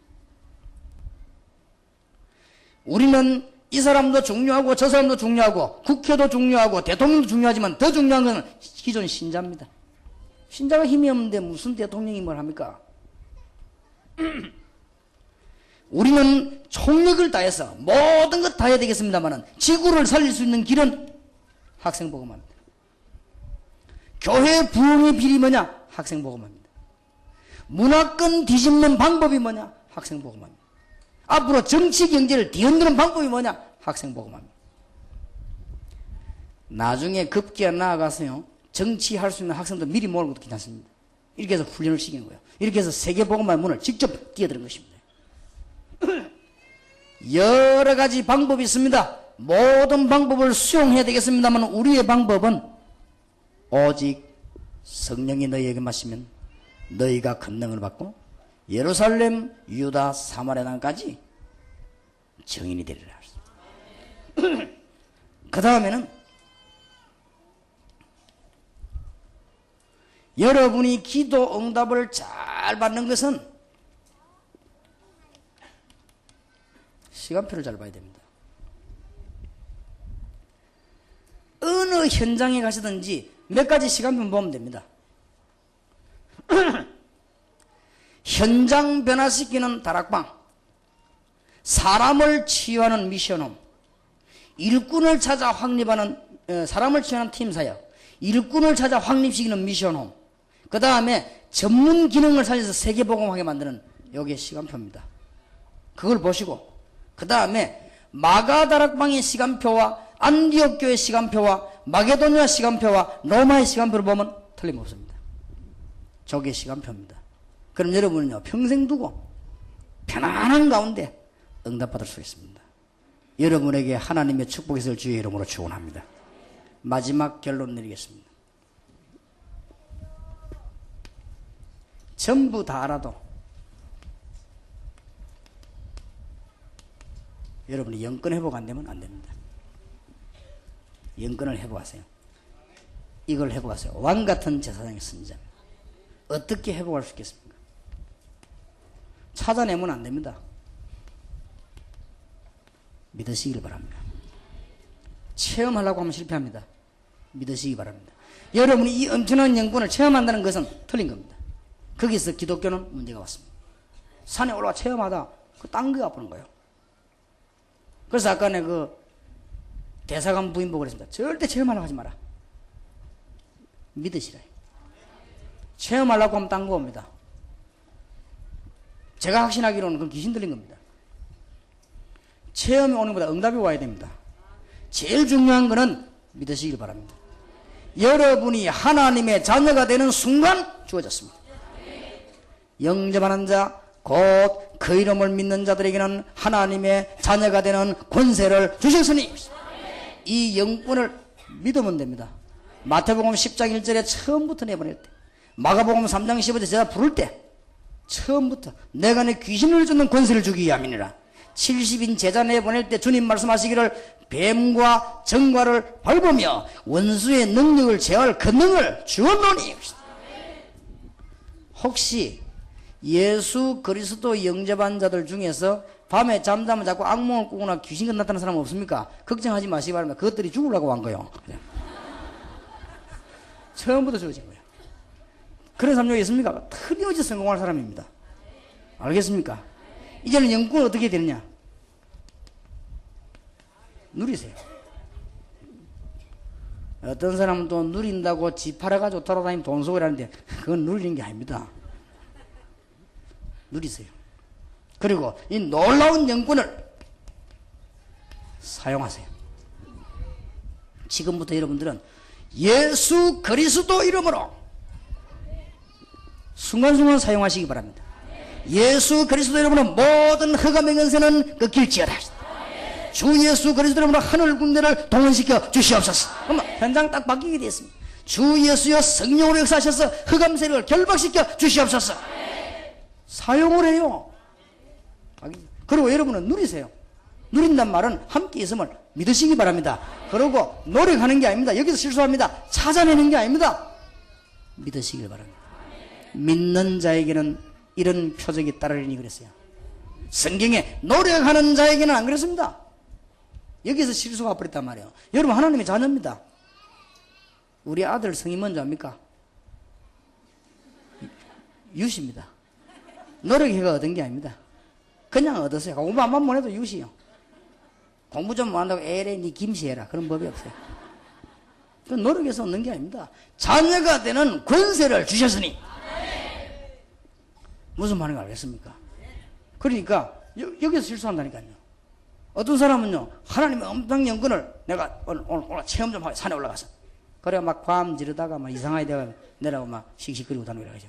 우리는 이 사람도 중요하고 저 사람도 중요하고 국회도 중요하고 대통령도 중요하지만 더 중요한 것은 기존 신자입니다. 신자가 힘이 없는데 무슨 대통령이 뭘 합니까? 우리는 총력을 다해서 모든 것 다 해야 되겠습니다만 지구를 살릴 수 있는 길은 학생복음합니다. 교회 부흥의 길이 뭐냐? 학생복음합니다. 문화권 뒤집는 방법이 뭐냐? 학생복음합니다. 앞으로 정치 경제를 뒤흔드는 방법이 뭐냐? 학생복음합니다. 나중에 급기야 나아가서요, 정치할 수 있는 학생들 미리 모으는 것도 괜찮습니다. 이렇게 해서 훈련을 시키는 거예요. 이렇게 해서 세계복음화의 문을 직접 뛰어드는 것입니다. 여러 가지 방법이 있습니다. 모든 방법을 수용해야 되겠습니다만 우리의 방법은 오직 성령이 너희에게 마시면 너희가 권능을 받고 예루살렘, 유다, 사마리아 땅까지 증인이 되리라. 그 다음에는 여러분이 기도 응답을 잘 받는 것은 시간표를 잘 봐야 됩니다. 어느 현장에 가시든지 몇 가지 시간표 보면 됩니다. 현장 변화시키는 다락방, 사람을 치유하는 미션홈, 일꾼을 찾아 확립하는 사람을 치유하는 팀사역, 일꾼을 찾아 확립시키는 미션홈, 그 다음에 전문 기능을 살려서 세계복음하게 만드는 요게 시간표입니다. 그걸 보시고 그 다음에 마가다락방의 시간표와 안디옥 교회 시간표와 마게도니아 시간표와 로마의 시간표를 보면 틀림없습니다. 저게 시간표입니다. 그럼 여러분은요 평생 두고 편안한 가운데 응답받을 수 있습니다. 여러분에게 하나님의 축복이 있을 주의 이름으로 축원합니다. 마지막 결론 내리겠습니다. 전부 다 알아도 여러분이 영권 회복 안 되면 안 됩니다. 영권을 회복하세요. 이걸 회복하세요. 왕같은 제사장의 선지자입니다. 어떻게 회복할 수 있겠습니까? 찾아내면 안 됩니다. 믿으시길 바랍니다. 체험하려고 하면 실패합니다. 믿으시기 바랍니다. 여러분이 이 엄청난 영권을 체험한다는 것은 틀린 겁니다. 거기서 기독교는 문제가 왔습니다. 산에 올라가 체험하다 그 딴거 아프는 거예요. 그래서 아까 그 대사관 부인 보고 그랬습니다. 절대 체험하려고 하지 마라. 믿으시라. 체험하려고 하면 딴 거 옵니다. 제가 확신하기로는 그건 귀신 들린 겁니다. 체험이 오는 것보다 응답이 와야 됩니다. 제일 중요한 거는 믿으시길 바랍니다. 여러분이 하나님의 자녀가 되는 순간 주어졌습니다. 영접하는 자, 곧 그 이름을 믿는 자들에게는 하나님의 자녀가 되는 권세를 주셨으니 이 영권을 믿으면 됩니다. 마태복음 10장 1절에 처음부터 내보낼 때, 마가복음 3장 15절에 제가 부를 때 처음부터 내가 내 귀신을 쫓는 권세를 주기 위함이니라. 70인 제자 내보낼 때 주님 말씀하시기를 뱀과 정과를 밟으며 원수의 능력을 제어할 권능을 주었노니. 혹시 예수 그리스도 영접한 자들 중에서 밤에 잠자면 자꾸 악몽을 꾸거나 귀신이 나타나는 사람 없습니까? 걱정하지 마시기 바랍니다. 그것들이 죽으려고 한 거예요. 처음부터 주어진 거예요. 그런 사람 여기 있습니까? 틀림없이 성공할 사람입니다. 알겠습니까? 이제는 영권은 어떻게 되느냐? 누리세요. 어떤 사람은 또 누린다고 집 팔아가지고 돌아다니면 돈 쓰고 이러는데 그건 누리는 게 아닙니다. 누리세요. 그리고 이 놀라운 영권을 사용하세요. 지금부터 여러분들은 예수 그리스도 이름으로 순간순간 사용하시기 바랍니다. 예수 그리스도 이름으로 모든 흑암의 권세는 꺾일지어다. 주 예수 그리스도 이름으로 하늘 군대를 동원시켜 주시옵소서. 그러면 현장 딱 바뀌게 되었습니다. 주 예수여 성령으로 역사하셔서 흑암 세력을 결박시켜 주시옵소서. 사용을 해요. 그리고 여러분은 누리세요. 누린단 말은 함께 있음을 믿으시기 바랍니다. 그리고 노력하는 게 아닙니다. 여기서 실수합니다. 찾아내는 게 아닙니다. 믿으시길 바랍니다. 믿는 자에게는 이런 표적이 따르리니 그랬어요. 성경에 노력하는 자에게는 안 그랬습니다. 여기서 실수가 버렸단 말이에요. 여러분 하나님의 자녀입니다. 우리 아들 성이 뭔지 압니까? 유시입니다. 노력해가 얻은 게 아닙니다. 그냥 얻었어요. 공부만 못해도 유시요. 공부 좀 못한다고 에레 니 김시해라. 그런 법이 없어요. 그건 노력해서 얻는 게 아닙니다. 자녀가 되는 권세를 주셨으니. 무슨 말인가 알겠습니까? 그러니까 여기서 실수한다니까요. 어떤 사람은요, 하나님의 엄청 영권을 내가 오늘 체험 좀 하고 산에 올라가서 그래 막 밤 지르다가 막 이상하게 되가 내려가고 막 씩씩거리고 다니고 이러죠.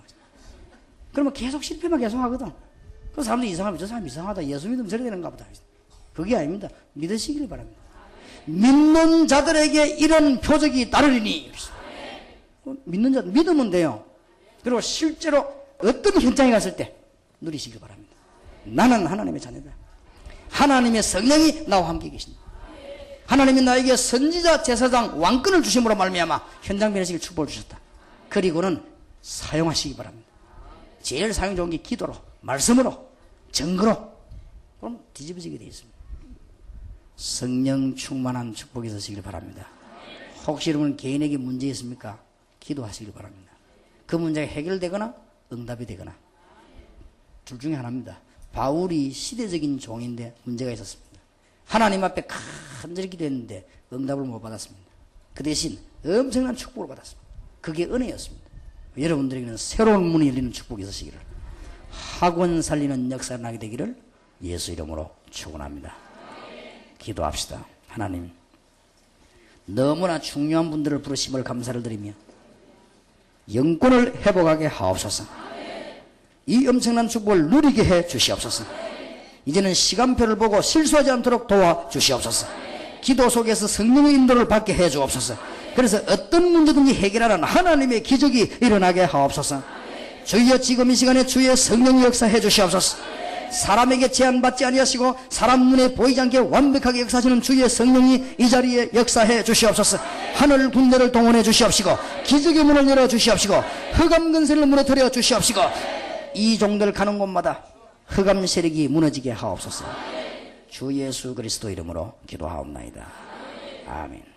그러면 계속 실패만 계속 하거든. 그 사람들이 이상하면 저 사람 이상하다. 예수 믿으면 저래 되는가 보다. 그게 아닙니다. 믿으시길 바랍니다. 믿는 자들에게 이런 표적이 따르리니. 믿는 자 믿으면 돼요. 그리고 실제로 어떤 현장에 갔을 때 누리시길 바랍니다. 나는 하나님의 자녀다. 하나님의 성령이 나와 함께 계신다. 하나님이 나에게 선지자, 제사장, 왕권을 주심으로 말미암아 현장 변화시킬 축복을 주셨다. 그리고는 사용하시기 바랍니다. 제일 사용 좋은 게 기도로, 말씀으로, 증거로. 그럼 뒤집어지게 되어 있습니다. 성령 충만한 축복이 있으시길 바랍니다. 혹시 여러분 개인에게 문제 있습니까? 기도하시길 바랍니다. 그 문제가 해결되거나 응답이 되거나 둘 중에 하나입니다. 바울이 시대적인 종인데 문제가 있었습니다. 하나님 앞에 간절히 기도했는데 응답을 못 받았습니다. 그 대신 엄청난 축복을 받았습니다. 그게 은혜였습니다. 여러분들에게는 새로운 문이 열리는 축복이 있으시기를, 학원 살리는 역사가 나게 되기를 예수 이름으로 축원합니다. 기도합시다. 하나님, 너무나 중요한 분들을 부르심을 감사를 드리며 영권을 회복하게 하옵소서. 이 엄청난 축복을 누리게 해 주시옵소서. 이제는 시간표를 보고 실수하지 않도록 도와 주시옵소서. 기도 속에서 성령의 인도를 받게 해 주옵소서. 그래서 어떤 문제든지 해결하는 하나님의 기적이 일어나게 하옵소서. 주여 지금 이 시간에 주의 성령 역사해 주시옵소서. 사람에게 제한받지 아니하시고 사람 눈에 보이지 않게 완벽하게 역사하시는 주의 성령이 이 자리에 역사해 주시옵소서. 하늘 군대를 동원해 주시옵시고 기적의 문을 열어 주시옵시고 흑암 근세를 무너뜨려 주시옵시고 이 종들 가는 곳마다 흑암 세력이 무너지게 하옵소서. 주 예수 그리스도 이름으로 기도하옵나이다. 아멘.